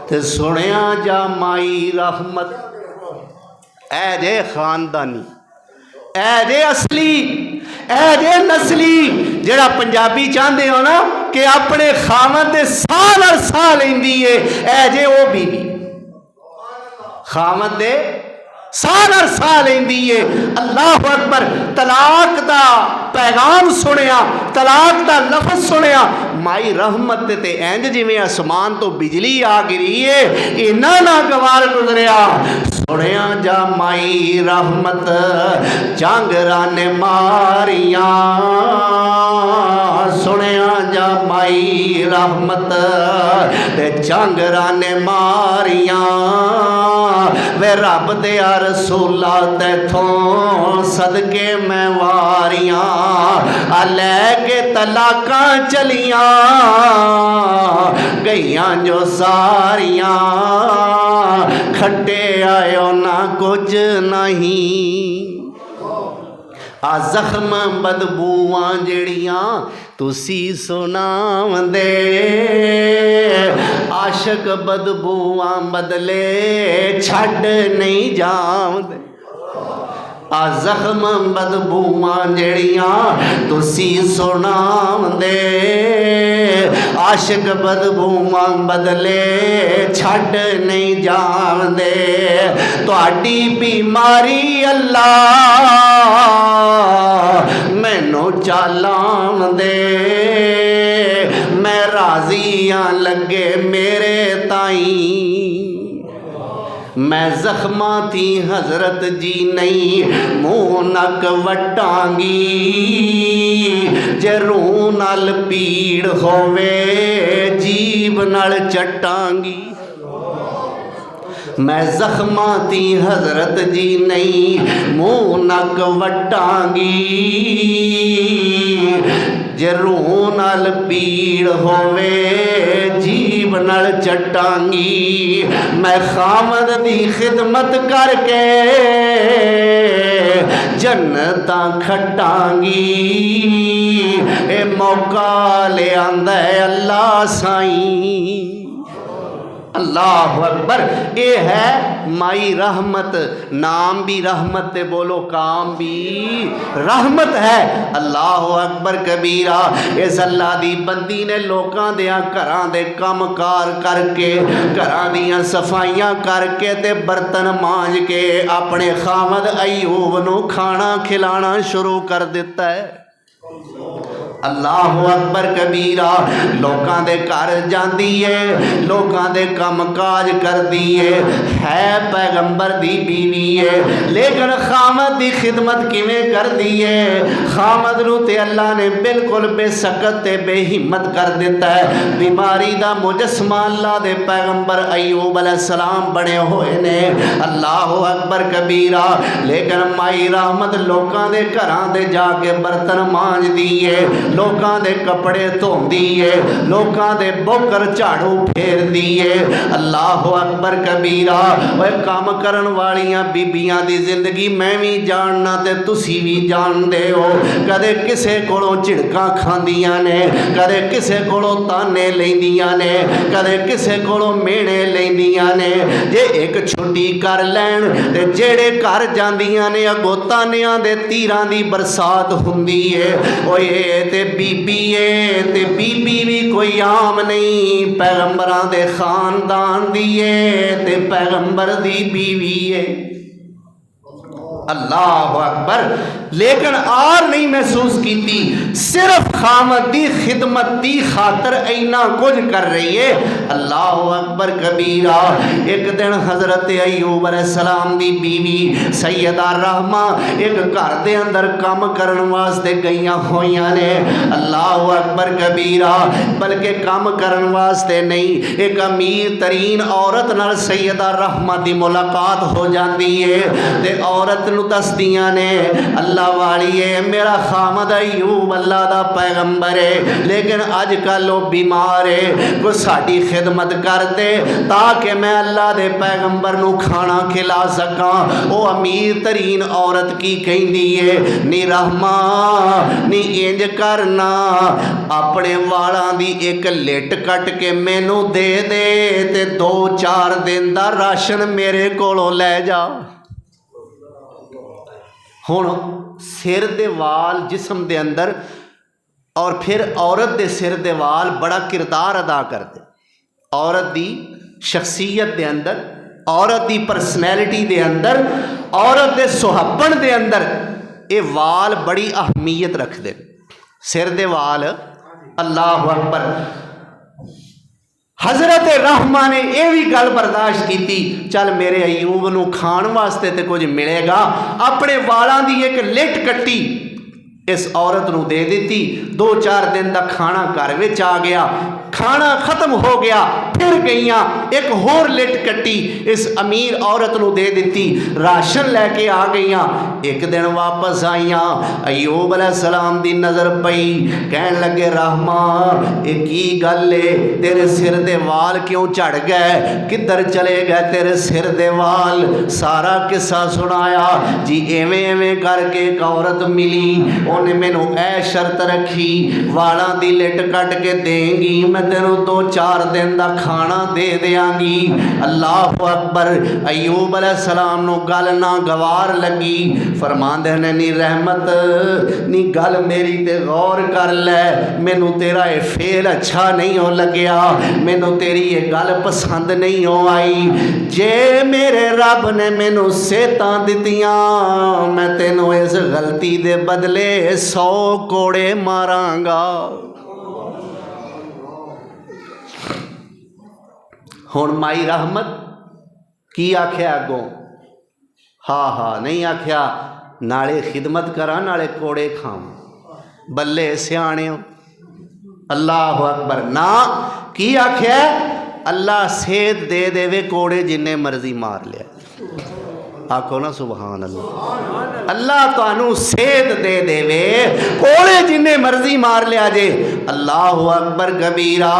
ते सुनिया जा माई रहमत, ऐ जे खानदानी, ऐ जे असली, ऐ जे नस्ली, जेड़ा पंजाबी चाहते हो ना कि अपने खामद दे साल और साह लेंदी है, ऐ जे वो बीवी खामद दे साल और साह लेंदी है। अल्लाह अकबर। तलाक दा पैगाम सुनिया, तलाक दा लफ्ज सुनिया, माई रहमत ते इंज जिवें आसमान तो बिजली आ गिरी है, इन्ना ना गवार गुजरिया। सुनिया जा माई रहमत, झांगरा ने मारिया, सुनिया जा माई रहमत ते झांगरा ने मारिया। वे रब दे रसूला तैथों सदके मैं वारियां, आ लैके तलाका चलियां गईयां जो सारियां, खट्टे आयो ना कुछ नहीं। आ जख्म बदबूआं जड़ियां तुसी सुनावंदे, आशक बदबूआं बदले छड़ नहीं जावंदे। आ जख्म बदबूआं जड़ियां तुसी सुनांदे, आशिक बदबूआं बदले छड्ड नहीं जांदे। तुहाडी बीमारी अल्लाह मैनू चालां दे, मैं राजियां लगे मेरे ताई। मैं जख्मा थी हजरत जी नहीं मूँह नक वटांगी, जे रूह नाल पीड़ होवे जीभ नाल चटांगी। मैं जख्मा थी हजरत जी नहीं मूँह नक वटांगी, जे रूह नाल पीड़ होवे जीभ नाल चटांगी। मैं खामद दी खिदमत करके जन्नतां खटांगी, ए मौका ले आंदा है अल्लाह साईं। अल्लाह अकबर। ये है माई रहमत, नाम भी रहमत ते बोलो काम भी रहमत है। अल्लाह अकबर कबीरा। इस अल्लाह दी बंदी ने लोगों दियां घरां दे काम कार करके, घरां दियां सफाइयां करके ते बर्तन मांज के अपने खामद अयूब नू खाना खिलाना शुरू कर दिता है। अल्लाह अकबर कबीरा। लोगों के घर जाती है, लोगों के काम काज करती है पैगंबर दी बीवी है, लेकिन खामद की खिदमत किवें करती है। खामद नूं ते अल्लाह ने बिल्कुल बेसकत ते बेहिम्मत कर दिता है। बीमारी का मुजस्मा अल्लाह दे पैगंबर अयूब अलैहिस्सलाम बने हुए ने। अल्लाह अकबर कबीरा। लेकिन माई रहमत लोगों के घरां दे जाके बर्तन मांजदी है, लोगों के कपड़े धोंदी है, लोगों के बोकर झाड़ू फेरदी है। अल्लाह अकबर कबीरा। वह काम करन वालियां बीबियां दी जिंदगी मैं भी जानना ते तुसी भी जानदे हो। कदे किसे कोलों झिड़कां खांदियां ने, कदे किसे कोलों ताने लैंदियां ने, कदे किसे कोलों मेहने लैंदियां ने। जे एक छुट्टी कर लैन ते जेड़े घर जांदियां ने अगों तानियां दे तीरां दी बरसात हुंदी है। ओए ते बीबी है ते बीबी भी कोई आम नहीं, पैगंबरां दे खानदान दी है ते पैगंबर दी बीवी है। अल्लाह अकबर। लेकिन आर नहीं महसूस की, सिर्फ खामद दी खिदमत दी खातर इन्ना कुछ कर रही है। अल्लाह अकबर कबीरा। एक दिन हजरत अयूब अलैहिस्सलाम दी बीवी सैयदा रहमा एक घर दे अंदर काम करन वास्ते गईयां होइयां ने। अल्लाह अकबर कबीरा। बल्कि काम करन वास्ते नहीं, एक अमीर तरीन औरत नाल सैयदा रहमा दी मुलाकात हो जाती है ते औरत दसदियां ने अल्लाह वाली है, मेरा खामद अयूब अल्लाह दा पैगंबर है, लेकिन अजकल वो बीमार है, कोई साड़ी खिदमत कर दे ताकि मैं अल्लाह दे पैगंबर नू खाना खिला सका। वो अमीर तरीन औरत की कहती है, नी रहमा नी इंज करना, अपने वालों की एक लिट कट के मैनू दे दे ते 2-4 दिन का राशन मेरे कोलों लै जा। हुण सिर दे वाल जिस्म दे अंदर और फिर औरत दे सिर दे वाल बड़ा किरदार अदा करते। औरत दी शख्सियत दे अंदर, औरत दी पर्सनैलिटी दे अंदर, औरत दे सुहाबन दे अंदर ये वाल बड़ी अहमियत रखते। सिर दे वाल। अल्लाह अकबर। हजरत रहमा ने यह भी गल बर्दाश्त की, चल मेरे अयूब नू खाण वास्ते तो कुछ मिलेगा। अपने वालों की एक लिट कट्टी इस औरत नू दे दी। 2-4 दिन का खाना घर विच आ गया, खाना खत्म हो गया, फिर गईयां एक होर लिट कट्टी इस अमीर औरत नू दे दी, राशन लैके आ गईयां। एक दिन वापस आईयां, अयूब अलैहिस्सलाम दी नज़र पई, कहन लगे रहमा ये की गल है, तेरे सिर दे वाल क्यों झड़ गए, किधर चले गए तेरे सिर दे वाल। सारा किस्सा सुनाया जी। एवें एवें करके एक औरत मिली, उन्हें मैनू ऐ शर्त रखी, वालों की लिट कट के देंगी, मैं तेनों 2-4 दिन का खाना दे देंगी। अल्लाह अकबर। अयूब अलैहिस्सलाम नूं गल ना गवार लगी। फरमांदे ने नी रहमत नी गल मेरी ते गौर कर लै, मैनू तेरा ये फेल अच्छा नहीं हो लग्या, मैनू तेरी ये गल पसंद नहीं हो आई। जे मेरे रब ने मैनू सेहतां दित्तियां, मैं तेनों इस गलती दे बदले 100 कोड़े मारांगा। हुण माई रहमत की आख्या अगों? हा नहीं आख्या नाले खिदमत करा नाले कोड़े खावां। बल्ले सियाणिओ। अल्लाह अकबर। ना की आख्या? अल्लाह सेहत दे देवे, कोड़े जिन्ने मर्जी मार लिया। आखो ना सुभान अल्लाह। अल्लाह तुहानू सेहत दे देवे, कोड़े जिन्ने मर्जी मार लिया जे। अल्लाह अकबर कबीरा।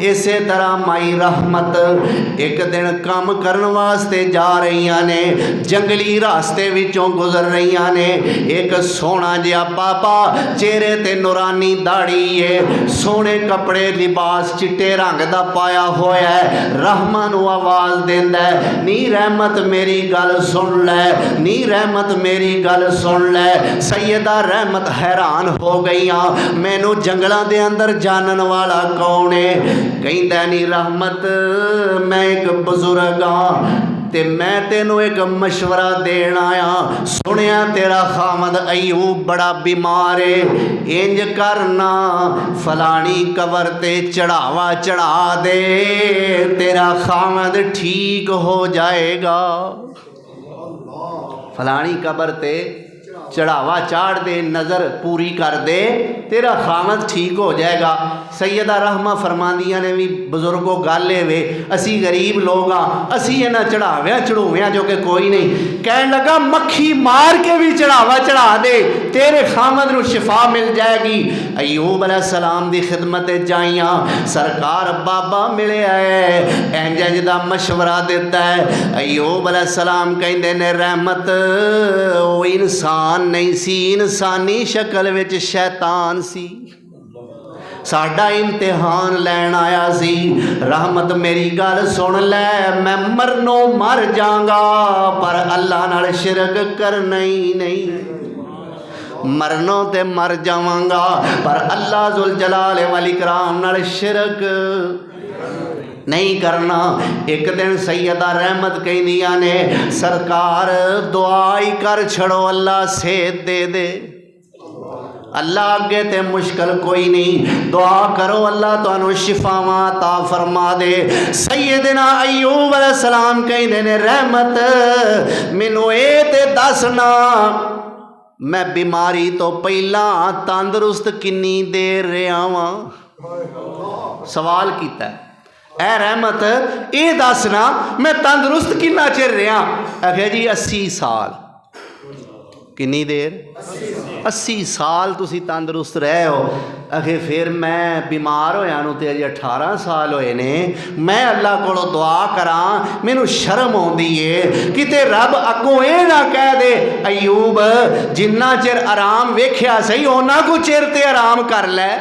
इसे तरह माई रहमत एक दिन काम करने वास्ते जा रही ने, जंगली रास्ते विचों गुजर रही ने। एक सोहना जिहा बाबा, चेहरे ते नूरानी दाढ़ी है, सोहने कपड़े लिबास चिट्टे रंग दा पाया होया है। रहमान नू आवाज़ देंदा है, नी रहमत मेरी गल सुन लै, नी रहमत मेरी गल सुन लै। सैयदा रहमत हैरान हो गई, मैनू जंगलों के अंदर जानन वाला कौन है? कहंदा नी रहमत मैं एक बजुर्ग हाँ ते मैं तेनों एक मशवरा देन आया। सुनिया तेरा खामद अयूब बड़ा बीमार है, इंज करना फलानी कबर ते चढ़ावा चढ़ा दे, तेरा खामद ठीक हो जाएगा। फलानी कबर ते चढ़ावा चाढ़ दे, नज़र पूरी कर दे, तेरा खामद ठीक हो जाएगा। सैयदा रहमा फरमांदियां ने भी बजुर्गों गल वे, असी गरीब लोग हाँ, असी इन्हां चढ़ाव्या चढ़ूव्या जो कि कोई नहीं। कहन लगा मक्खी मार के भी चढ़ावा चढ़ा दे, तेरे खामद नूं शिफा मिल जाएगी। अयूब अलैहिस्सलाम दी खिदमत जाइयां, सरकार बाबा मिले है, इंज इंज दा मशवरा दिता है। अयूब अलैहिस्सलाम कहंदे ने रहमत ओ इंसान नहीं सी, इंसानी शक्ल विच शैतान सी, साडा इम्तिहान लैन आया सी। रहमत मेरी गल सुन लै, मैं मरनों मर जांगा पर अल्लाह नाल शिरक करना ही नहीं। मरनों ते मर जावांगा पर अल्लाह जुल जलाल वल इकराम नाल शिरक नहीं करना। एक दिन सैयदा रहमत कहंदियां ने, सरकार दुआ ही कर छड़ो, अल्लाह सेहत दे दे, अल्लाह अगे ते मुश्किल कोई नहीं, दुआ करो अल्लाह तुहानू शिफावां अता फरमा दे। सैयदना अयूब अलैहिस्सलाम कहंदे ने, रहमत मैनू ए ते दसना मैं बीमारी तो पहला तंदुरुस्त किन्नी देर रहा वां? सवाल कीता ऐ रहमत ये दसना मैं तंदुरुस्त किन्ना चिर रहा? आखे जी 80 साल। किन्नी देर? 80 साल तुसी तंदुरुस्त रहे हो। आखे फिर मैं बीमार होया नूं ते अजे 18 साल होए ने, मैं अल्लाह कोलों दुआ करा, मैनू शर्म आउंदी है किते रब अगों ये ना कह दे अयूब जिन्ना चिर आराम वेख्या सही उन्ना को चिर ते आराम कर लै,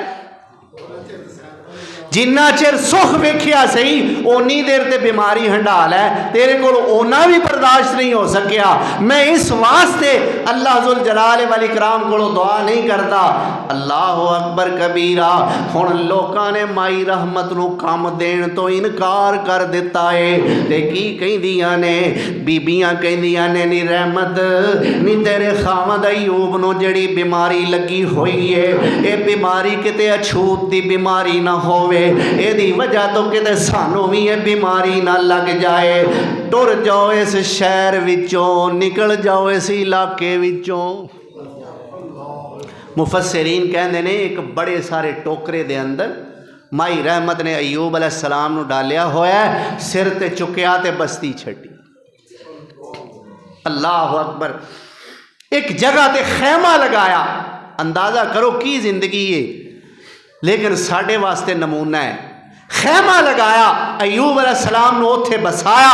जिन्ना चिर सुख वेख्या सही ओनी देर ते बीमारी हंडाल है, तेरे को ओना भी बर्दाश्त नहीं हो सकिया। मैं इस वास्ते अल्लाह जुल जलाल वल इकराम को दुआ नहीं करता। अल्लाह अकबर कबीरा। हुण लोकां ने माई रहमत नूं कम देण तो इनकार कर दिता है ते की कहंदियां ने बीबियां कहंदियां ने, नी रहमत नी तेरे खामद अयूब नूं जिहड़ी बीमारी लगी हुई है, ये बीमारी किते अछूत दी बीमारी ना होवे, एदी वजह तो किते सानू भी ये बीमारी ना लग जाए। टुर जाओ इस शहर विचों, निकल जाओ इस इलाके विचों। मुफस्सिरीन कहंदे ने एक बड़े सारे टोकरे दे अंदर माई रहमत ने अयूब अलैहिस्सलाम नूं डालिया होया, सिर ते चुकिया ते बस्ती छड्डी। अल्लाह अकबर। एक जगह ते खैमा लगाया, अंदाजा करो की जिंदगी है, लेकिन साढ़े वास्ते नमूना है। खैमा लगाया, अयूब अलैहिस्सलाम ने उत्थे बसाया,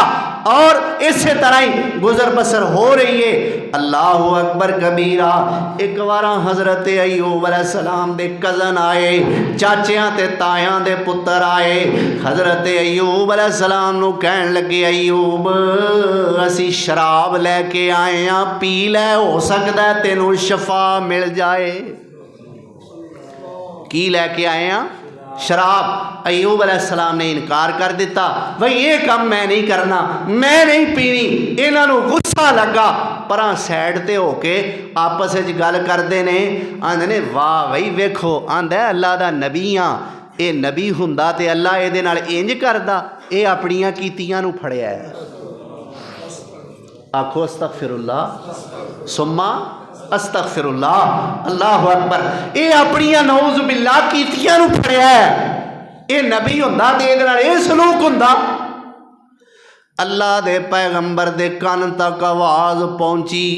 और इसी तरह ही गुजर बसर हो रही है। अल्लाह अकबर कबीरा। एक बार हज़रत अयूब अलैहिस्सलाम दे कज़न आए, चाचियां ते तायां दे पुत्र आए। हज़रत अयूब अलैहिस्सलाम नूं कहन लगे, अयूब असी शराब लैके आए हैं, पी लै, हो सकता है तेनों शफा मिल जाए। की लैके आए हैं? शराब। अयूब अलैहिस्सलाम ने इनकार कर दिता, भाई ये काम मैं नहीं करना, मैं नहीं पीनी। इन्हों गुस्सा लगा, पर सैड ते होके आपस में गल करते ने, आंदे ने वाह भाई वेखो, आंदा अल्लाह दा नबी हाँ, ये नबी हुंदा ते अल्लाह इहदे नाल इंज करदा, ये अपनियां कीतियां नूं फड़िया है। आखो अस्तगफिरुल्लाह सुम्मा अस्तगफिरुल्लाह, अल्लाह अकबर। ये अपनियां नौज़ बिल्लाह कीतियां नूं फड़िया है। ये नबी हुंदा ते इहदे नाल ये सलूक हुंदा। अल्लाह दे पैगंबर दे कान तक आवाज़ पहुंची।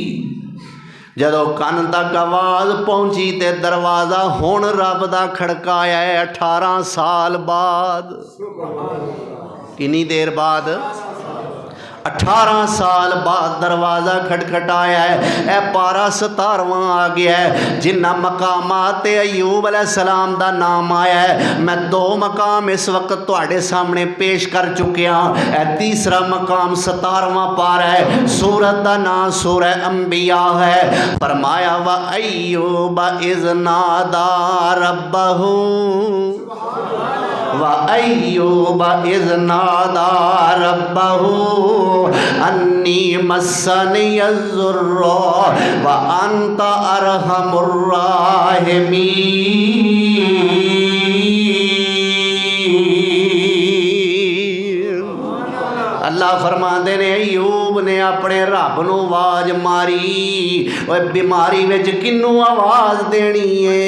जदों कान तक आवाज़ पहुंची ते दरवाज़ा हुण रब दा खड़काया है 18 साल बाद। कितनी देर बाद? 18 साल बाद दरवाज़ा खटखटाया है। ए पारा 17वां आ गया है। जिन्ना मकामात अयूब अलैहिस्सलाम दा नाम आया है, मैं 2 मकाम इस वक्त तुहाडे सामने पेश कर चुकिया। ए तीसरा मकाम 17वां पारा है। सूरत दा नाम सूरह अंबिया है। फरमाया व अयूब इज़ नादा रब्बहू व अयूब इज़ नादा रब्बहू अन्नी मस्सनियज़्ज़ुर्रु व अंत अरहमुर राहिमीन। अल्लाह फरमाते ने अयूब ने अपने रब नूं आवाज़ मारी। और बीमारी विच किनू आवाज़ देनी है?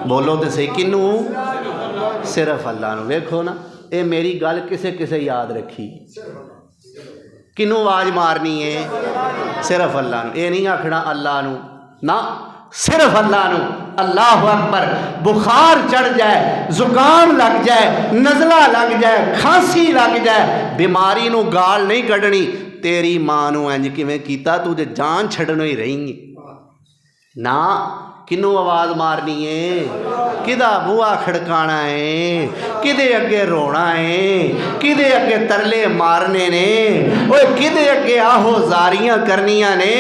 बोलो तो सही, किनू? सिर्फ अल्लाह नूं। वेखो ना, ये मेरी गल किसे किसे याद रखी, किनू आवाज़ मारनी है? सिर्फ अल्लाह नूं। ये नहीं आखना अल्लाह नूं ना, सिर्फ अल्लाह नूं। अल्लाह अकबर। बुखार चढ़ जाए, जुकाम लग जाए, नज़ला लग जाए, खांसी लग जाए, बीमारी नूं गाल नहीं कढ़नी। तेरी मां नूं इंज किवें कीता, तू जे जान छड्डणों ही रही ना। किनू आवाज़ मारनी है? किदा बूहा खड़काना है? किदे अगे रोना है? किदे अगे तरले मारने ने? ओए किदे अगे आहो जारियां करनियां ने?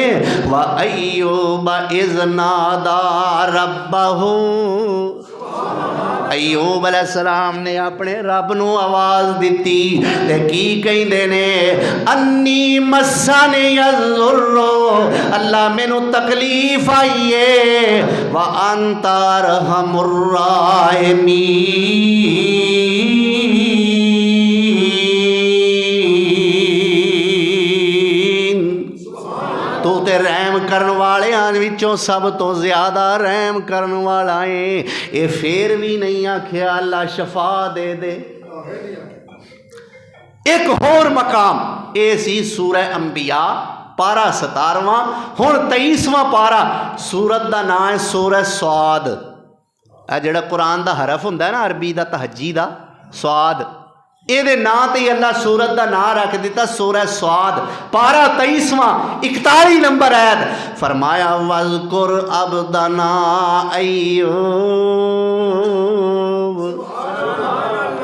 व अयूब इज़ नादा रब्बहू। अयूब अलैहिस्सलाम ने अपने रब नूं आवाज़ दी ते की कहिंदे ने? अन्नी मस्सनियज़्ज़ुर्रु, अल्लाह मैनू तकलीफ आई है। व अंत अरहमुर राहिमीन, तू ते रहम करन वालियां विचों सब तो ज़्यादा रहम करन वाला है। ये फिर भी नहीं आख्या अल्लाह शफा दे दे। एक होर मकाम ये सी सूरह अंबिया पारा 17वां। हुण 23वां पारा। सूरत का नाम है सूरह स्वाद। आ जिहड़ा कुरान का हरफ हुंदा है ना अरबी का तहजी का स्वाद, ये नां ते अल्लाह सूरत का नाम रख दिता सूरह स्वाद। पारा 23वां 41 नंबर आयत। फरमाया वज़कुर अब्दना अय्यूब।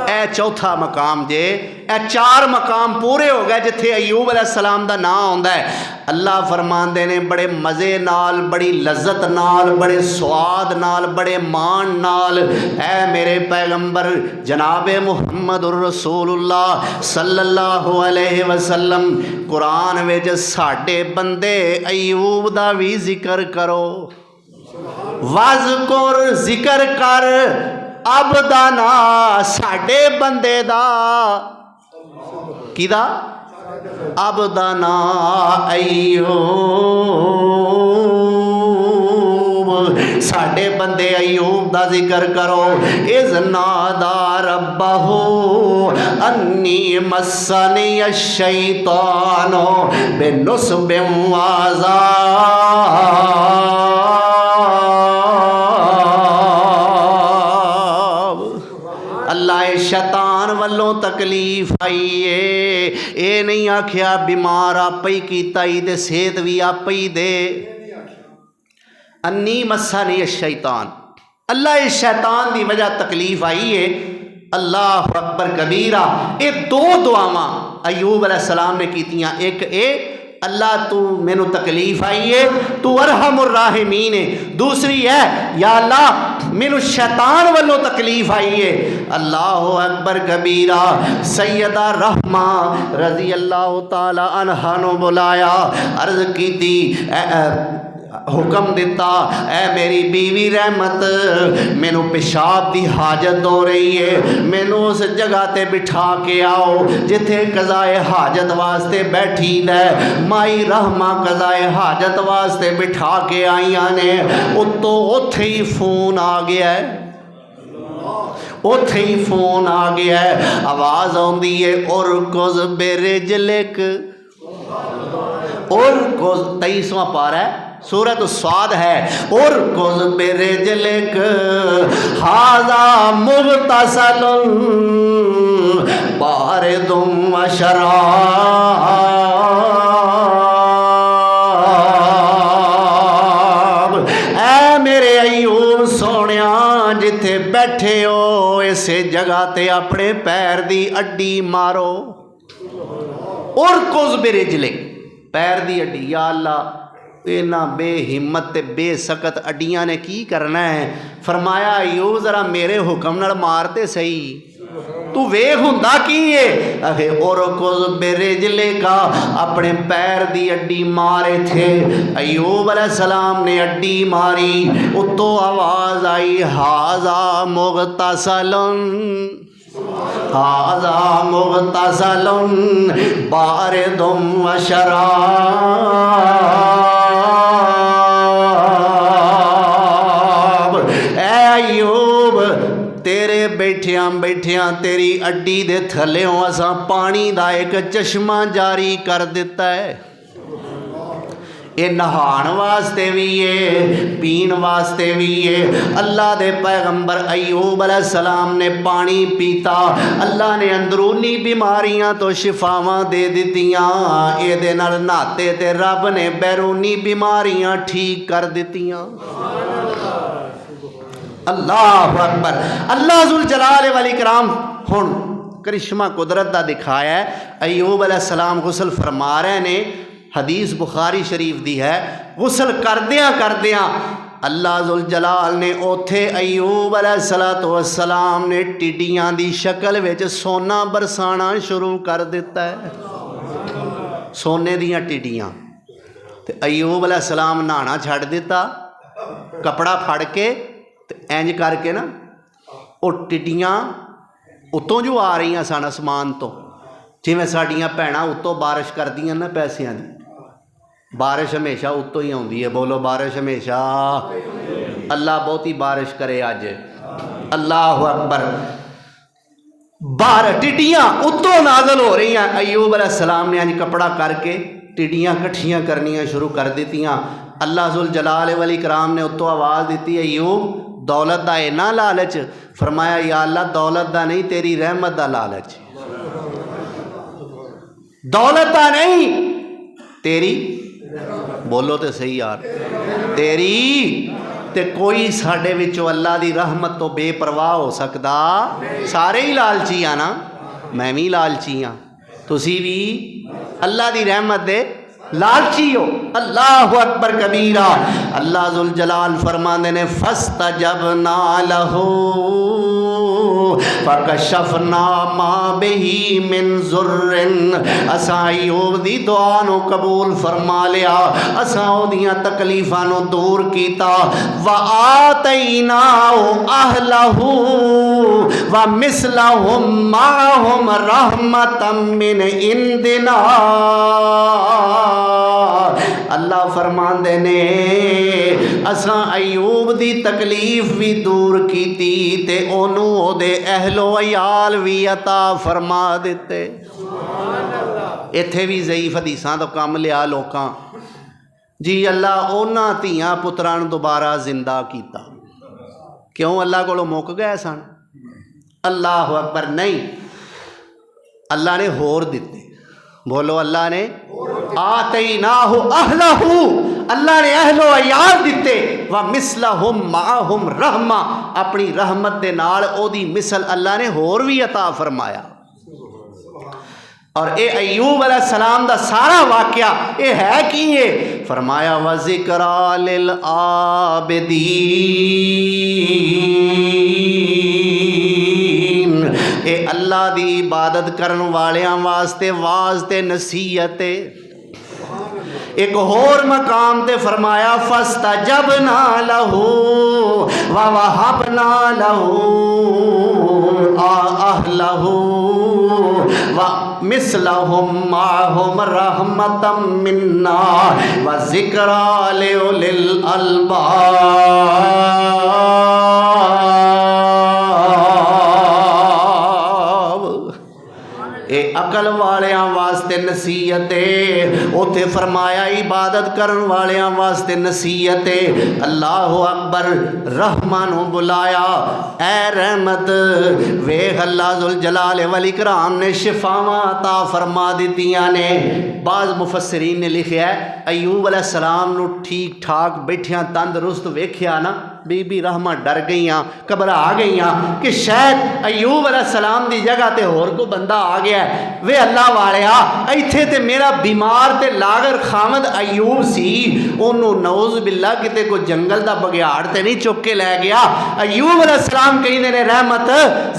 ए चौथा मकाम जे, ए 4 मकाम पूरे हो गए जिथे अयूब अलैहिस्सलाम का नाम आंदा है। अल्लाह फरमांदे ने बड़े मज़े नाल, बड़ी लज्जत नाल, बड़े स्वाद नाल, बड़े मान नाल, ऐ मेरे पैगंबर जनाबे मुहम्मदुर रसूलुल्लाह सल्लल्लाहु अलैहि वसल्लम, कुरान विच साडे बंदे अयूब दा भी जिक्र करो। वज़कुर जिक्र कर अब्दना, साडे बंदे दा। किदा? अब्दना अयूब, साडे बंदे अयूब दा जिक्र करो। इज़ नादा रब्बहू अन्नी मस्सनी अश-शैतानु बिनुस्बिन व अज़ाब। अल्लाह शैतान वालों तकलीफ आई है। ये नहीं आख्या बीमार आपे ही कीता ही ते सेहत भी आपे ही दे। अन्नी मस्सा नहीं शैतान, अल्लाह इस शैतान की वजह तकलीफ आई है। अल्लाह अकबर कबीरा। ये दो दुआवां अयूब अलैहिस्सलाम ने कीतियां। एक ए अल्लाह तू मैनू तकलीफ आई है, तू अरहमुर राहिमीन है। दूसरी है या अल्लाह मैनू शैतान वालों तकलीफ आई है। अल्लाह अकबर कबीरा। सैयदा रहमा रजी अल्लाह ताला अन्हा नु बुलाया, अर्ज की थी, हुक्म दिता, ऐ मेरी बीवी रहमत, मैनू पेशाब की हाजत हो रही है, मैनू उस जगह ते बिठा के आओ जिथे कज़ाए हाजत वास्ते बैठी है। माई रहमा कज़ाए हाजत वास्ते बिठा के आईया ने, उतो उथे ही फोन आ गया है, उथे ही फोन आ गया है। आवाज़ आती है और कुछ बेरे जलेक और कुछ 23वां पारा है सूरत स्वाद है। और कुछ बेरे जलेक हाजा मुगतसलुन बारिदुम व शराब। ऐ मेरे अयूब सोनिया, जिथे बैठे हो इसे जगह ते अपने पैर दी अड्डी मारो। और कुछ बेरे जलेक पैर दी अड्डी। या अल्लाह इन्ना बेहिम्मत ते बेसकत अड्डियां ने की करना है। फरमाया अयूब जरा मेरे हुक्म नाल मारते सही, तू वेख हुंदा की है। आखे और कुछ बेरे जिले का अपने पैर दी अड्डी मारे थे। अयूब अलैहिस्सलाम ने अड्डी मारी, उतो आवाज आई हाजा मुगतसलुन, हाजा मुगतसलुन बारिदुम व शराब। तेरे बैठिया बैठिया तेरी अड्डी दे थल्लों असां पानी दा एक चश्मा जारी कर दिता है। ये नहाण वास्ते भी है, पीण वास्ते भी है। अल्लाह दे पैगंबर अयूब अलैहिस्सलाम ने पानी पीता, अल्लाह ने अंदरूनी बीमारियां तो शिफावां दे दित्तियां। ये नहाते ते रब ने बैरूनी बीमारियां ठीक कर दित्तियां। अल्लाह अकबर। अल्लाह जुल जलाल वल इकराम हुण करिश्मा कुदरत का दिखाया है। अयूब अलैहिस्सलाम गुसल फरमा रहे ने, हदीस बुखारी शरीफ दी है। गुसल करदियां करदियां अल्लाह जुल जलाल ने उथे अयूब अलैहिस्सलातु वस्सलाम ने टिड्डियां दी शक्ल विच सोना बरसाना शुरू कर दिता है। सोने दियां टिड्डियां। ते अयूब अलैहिस्सलाम नहाना छड्ड दिता, कपड़ा फड़ के इंज करके ना वो टिड्डियां उत्तों जो आ रही सन आसमान तो, जिवें साडियां भैणां उत्तों बारिश करदियां ना पैसियां दी। बारिश हमेशा उत्तों ही आउंदी है। बोलो बारिश हमेशा। अल्लाह बहुती बारिश करे अज। अल्लाह अकबर। बार टिड्डियां उत्तों नाज़िल हो रही हैं। अयूब अलैहिस्सलाम ने अंज कपड़ा करके टिड्डियां कट्ठियां करनियां शुरू कर दित्तियां। अल्लाह जुल जलाल वल इकराम ने उत्तों आवाज़ दी, अयूब दौलत का इन्ना लालच। फरमाया या अल्लाह दौलत का नहीं, तेरी रहमत का लालच। दौलत का नहीं, तेरी, बोलो तो सही यार, तेरी। ते कोई साडे विचों अल्लाह की रहमत तो बेपरवाह हो सकता? सारे ही लालची आ ना, मैं भी लालची हाँ, तुसी भी अल्लाह की रहमत दे लालची हो। अल्लाह अकबर कबीरा। अल्लाह जुल जलाल फरमाते ने फस्तजबना लहू फकशफना मा बिही मिन जुर्रिन। असां अयूब दी दुआ नू कबूल फरमा लिया, असां ओदियां तकलीफां नू दूर कीता। व आतैना अहलहू व मिसलहुम माहुम रहमतम मिन इंदिना। अल्लाह फरमांदे ने असां अयूब दी तकलीफ भी दूर कीती ते ओनू ओदे अहलो अयाल भी अता फरमा दिते। इत्थे भी ज़ईफ हदीसां तो कम लिया लोकां जी। अल्लाह उन्हां धीआं पुत्रां नूं दोबारा जिंदा कीता। क्यों? अल्लाह कोलों मुक गए सन। अल्लाह अकबर। नहीं, अल्लाह ने होर दिते। बोलो अल्लाह ने आतैनाहु अहलहु, अल्लाह ने अहलो अयाल दिते, व मिसलहुम माहुम रहमा, अपनी रहमत दे नाल ओदी मिसल अल्लाह ने होर भी अता फरमाया। और ये अयूब अलैहिस्सलाम दा सारा वाकया ये है कि ये फरमाया व ज़िक्रा लिल आबिदीन, ये अल्लाह दी इबादत करन वालियां वास्ते वाज ते नसीहत है। एक होर मकाम ते फरमाया फस्तजबना लहू व वहबना लहू अहलहू व मिसलहुम माहुम रहमतम मिन्ना व ज़िक्रा लिउलिल अलबाब। ये अकल वालियां वास्ते नसीहत है। उथे फरमाया इबादत करन वालियां वास्ते नसीहत है। अल्लाह अकबर, रहमान बुलाया ऐ रहमत। वेख अल्लाह जुल जलाल वल इकराम ने शिफावां अता फरमा दित्तियां ने। बाज़ मुफस्सिरीन ने लिखा है अयूब अलैहिस्सलाम नू ठीक ठाक बैठिया तंदरुस्त वेख्या ना, बीबी रहमा डर गईयां, घबरा गईयां कि शायद अयूब अलैहिस्सलाम दी जगह ते होर कोई बंदा आ गया। वे अल्लाह वालिया, इत्थे ते मेरा बीमार ते लागर खामद अयूब सी, ओनू नौज़ बिल्ला किते कोई जंगल दा बगियाड़ ते नहीं चुक के लै गया। अयूब अलैहिस्सलाम कहिंदे ने रहमत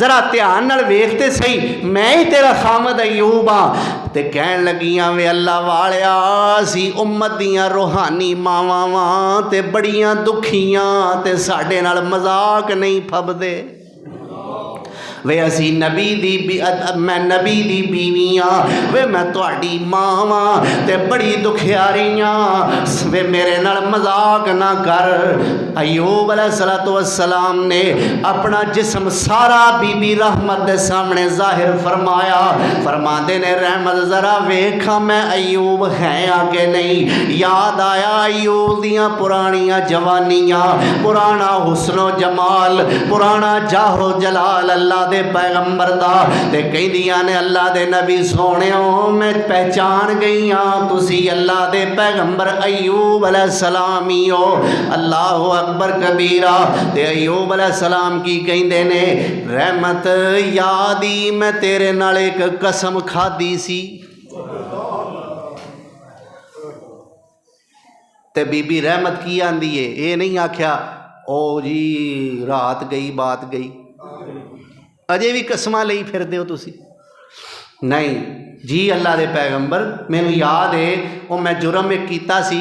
जरा ध्यान नाल वेखते सही, मैं ही तेरा खामद अयूब हाँ। ते कहन लगियां वे अल्लाह वालिया, असी उम्मत दियां रूहानी मावां वां ते बड़ियां दुखियां ते साडे नाल मजाक नहीं फबदे। वे असी नबी दी मैं नबी दी बीवी हाँ, वे मैं तुहाडी मां वां ते बड़ी दुखियारियां, वे मेरे नाल मजाक ना कर। अयूब अलैहिस्सलातु वस्सलाम ने अपना जिस्म सारा बीबी रहमत दे सामने जाहिर फरमाया। फरमाते ने रहमत जरा वेखा मैं अयूब है आगे नहीं। याद आया अयूब दियां पुरानियां जवानियां, पुराना हुस्नो जमाल, पुराना जाहो जलाल अल्लाह दे पैगंबर दा। ते कहदियां ने अल्लाह दे नबी सोहणियो, मैं पहचान गई हाँ तुसी अल्लाह दे पैगंबर अयूब अलैहिस्सलाम ही हो। अल्लाह अकबर कबीरा। ते अयूब अलैहिस्सलाम की कहंदे ने रहमत याद ही मैं तेरे नाल एक कसम खादी सी। ते बीबी रहमत की आंदी है, ये नहीं आख्या ओ जी रात गई बात गई, अजे भी कसमां लई फिरदे हो तुसी। नहीं जी अल्लाह दे पैगंबर, मैनू याद है वो मैं जुर्म एक कीता सी,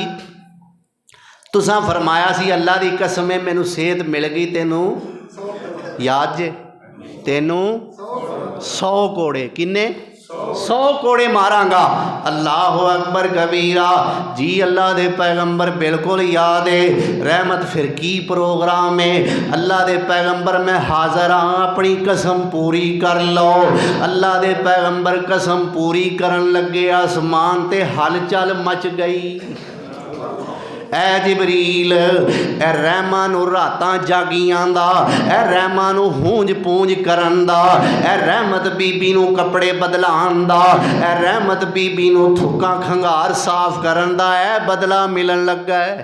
तुसां फरमाया सी अल्लाह दी कसम है मैनू सेहत मिल गई, तेनू याद जे, तेनू 100 कोड़े, किन्ने 100 कोड़े मारांगा। अल्लाह अकबर कबीरा। जी अल्लाह दे पैगंबर बिल्कुल याद है। रहमत फिर की प्रोग्राम है। अल्लाह दे पैगंबर मैं हाज़र हाँ, अपनी कसम पूरी कर लो। अल्लाह दे पैगंबर कसम पूरी करन लगे, आसमान ते हलचल मच गई। ऐ जिबरील, ऐ रहमा नू रातां जागियां दा, ऐ रहमा नू हूंज पूंज करन दा, ऐ रहमत बीबी नू कपड़े बदलान दा, ऐ रहमत बीबी नू थुक्कां खंगार साफ करन दा, ऐ बदला मिलन लगा है।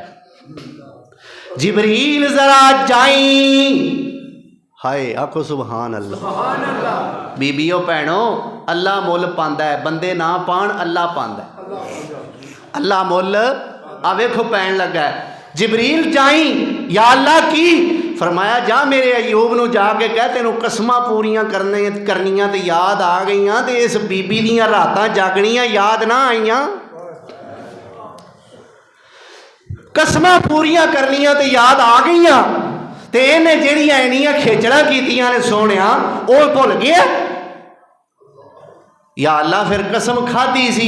जिबरील जरा जाई। हाय आखो सुभान अल्लाह। बीबियो भैणो, अल्लाह मुल पांदा है, बंदे ना पाण अल्लाह पांदा है। अल्लाह मुल आ वेखो पैन लगा है। जिबरील जाई, या अल्लाह की फरमाया जा मेरे अयूब नू जाके कह तेनू कसमां पूरियां करनियां ते याद आ गईयां, ते इस बीबी दियां रातां जागनियां याद ना आईयां। कसमां पूरियां करनियां ते याद आ गईयां, ते इन्हें जेहड़ियां इन्नियां खेचड़ा कीतियां ने सोहणिया वो भुल गया। या अल्लाह फिर कसम खादी सी।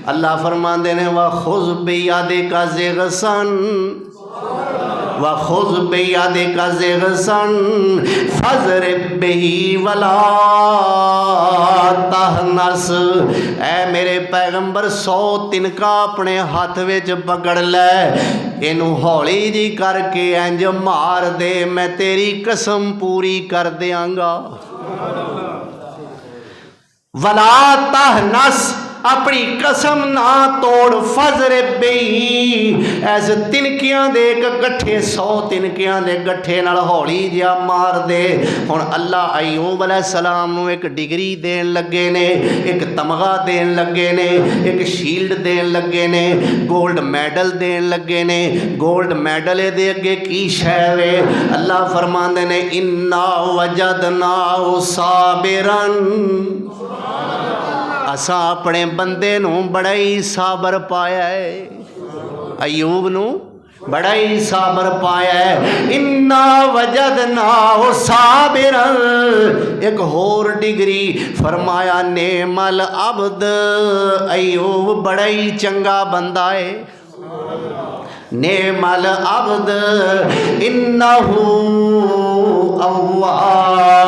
अल्लाह फरमाते ने व खुज़ बियदे का ज़िग़सन, व खुज़ बियदे का ज़िग़सन फ़ज़रिब बिही वला तहनस। ऐ मेरे पैगंबर 100 तिनका अपने हाथ विच पकड़ लै, इनू हौली जी करके इंज मार दे, मैं तेरी कसम पूरी कर देंगा। वला तहनस, अपनी कसम ना तोड़ फजरे बई ऐसे तिनकियां दे एक गट्ठे 100 तिनकियां दे गट्ठे नाल हौली जिहा मार दे। हुण अल्लाह अयूब अलैहिस्सलाम नूं एक डिग्री देन लगे ने, एक तमगा देन लगे ने, एक शील्ड देन लगे ने, गोल्ड मैडल देन लगे ने। गोल्ड मैडल दे अगे की शै वे? अल्लाह फरमांदे ने इन्ना वजदनाहु साबिरन, असा अपने बंदे नूं बड़ा ही साबर पाया है। अयूब नूं बड़ा ही साबर पाया है। इन्ना वजदनाहु साबिरन। एक होर डिग्री फरमाया नेमल अब्द, अयूब बड़ा ही चंगा बंदा है। नेमल अब्द इन्नहु अव्वाब।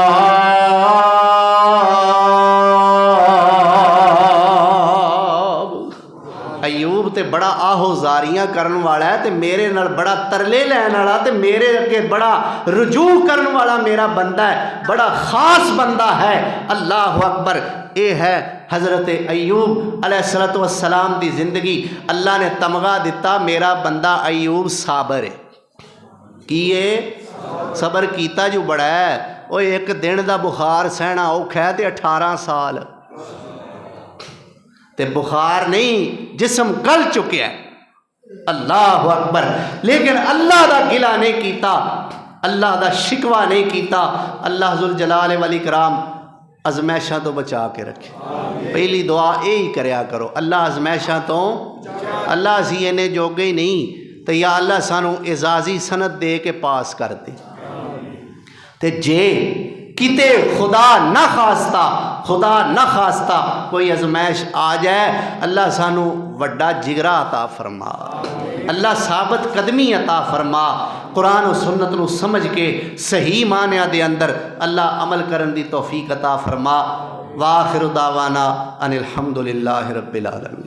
अयूब ते बड़ा आहोजारियां करन वाला है, ते मेरे नाल बड़ा तरले लैन वाला, ते मेरे अगे बड़ा रुजू करन वाला मेरा बंदा है, बड़ा खास बंदा है। अल्लाह अकबर। ये है हज़रत अयूब अलैहिस्सलातु वस्सलाम की ज़िंदगी। अल्लाह ने तमगा दिता, मेरा बंदा अयूब साबर है। की सबर कीता जो बड़ा है। वो एक दिन का बुखार सहना औखा है, तो 18 साल ते बुखार नहीं, जिसम गल चुकिया। अल्लाह अकबर। लेकिन अल्लाह का गिला नहीं किया, अल्लाह का शिकवा नहीं किया। अल्लाह जुल जलाल वल इकराम अजमैशा तो बचा के रखे। पहली दुआ यही करया करो, अल्लाह अजमैशा तो, अल्लाह असी इन्ने जोगे ही नहीं, तो या अल्लाह सानू एजाजी सनत दे के पास कर दे। ते जे किते खुदा ना खास्ता कोई अजमैश आ जाए, अल्लाह सानू वड्डा जिगरा अता फरमा, अल्लाह साबित कदमी अता फरमा। कुरान और सुन्नत नू समझ के सही मानिया दे अंदर अल्लाह अमल करन दी तौफीक अता फरमा। वाखिर दावाना अनिल हम्दुलिल्लाहि रब्बिल आलमीन।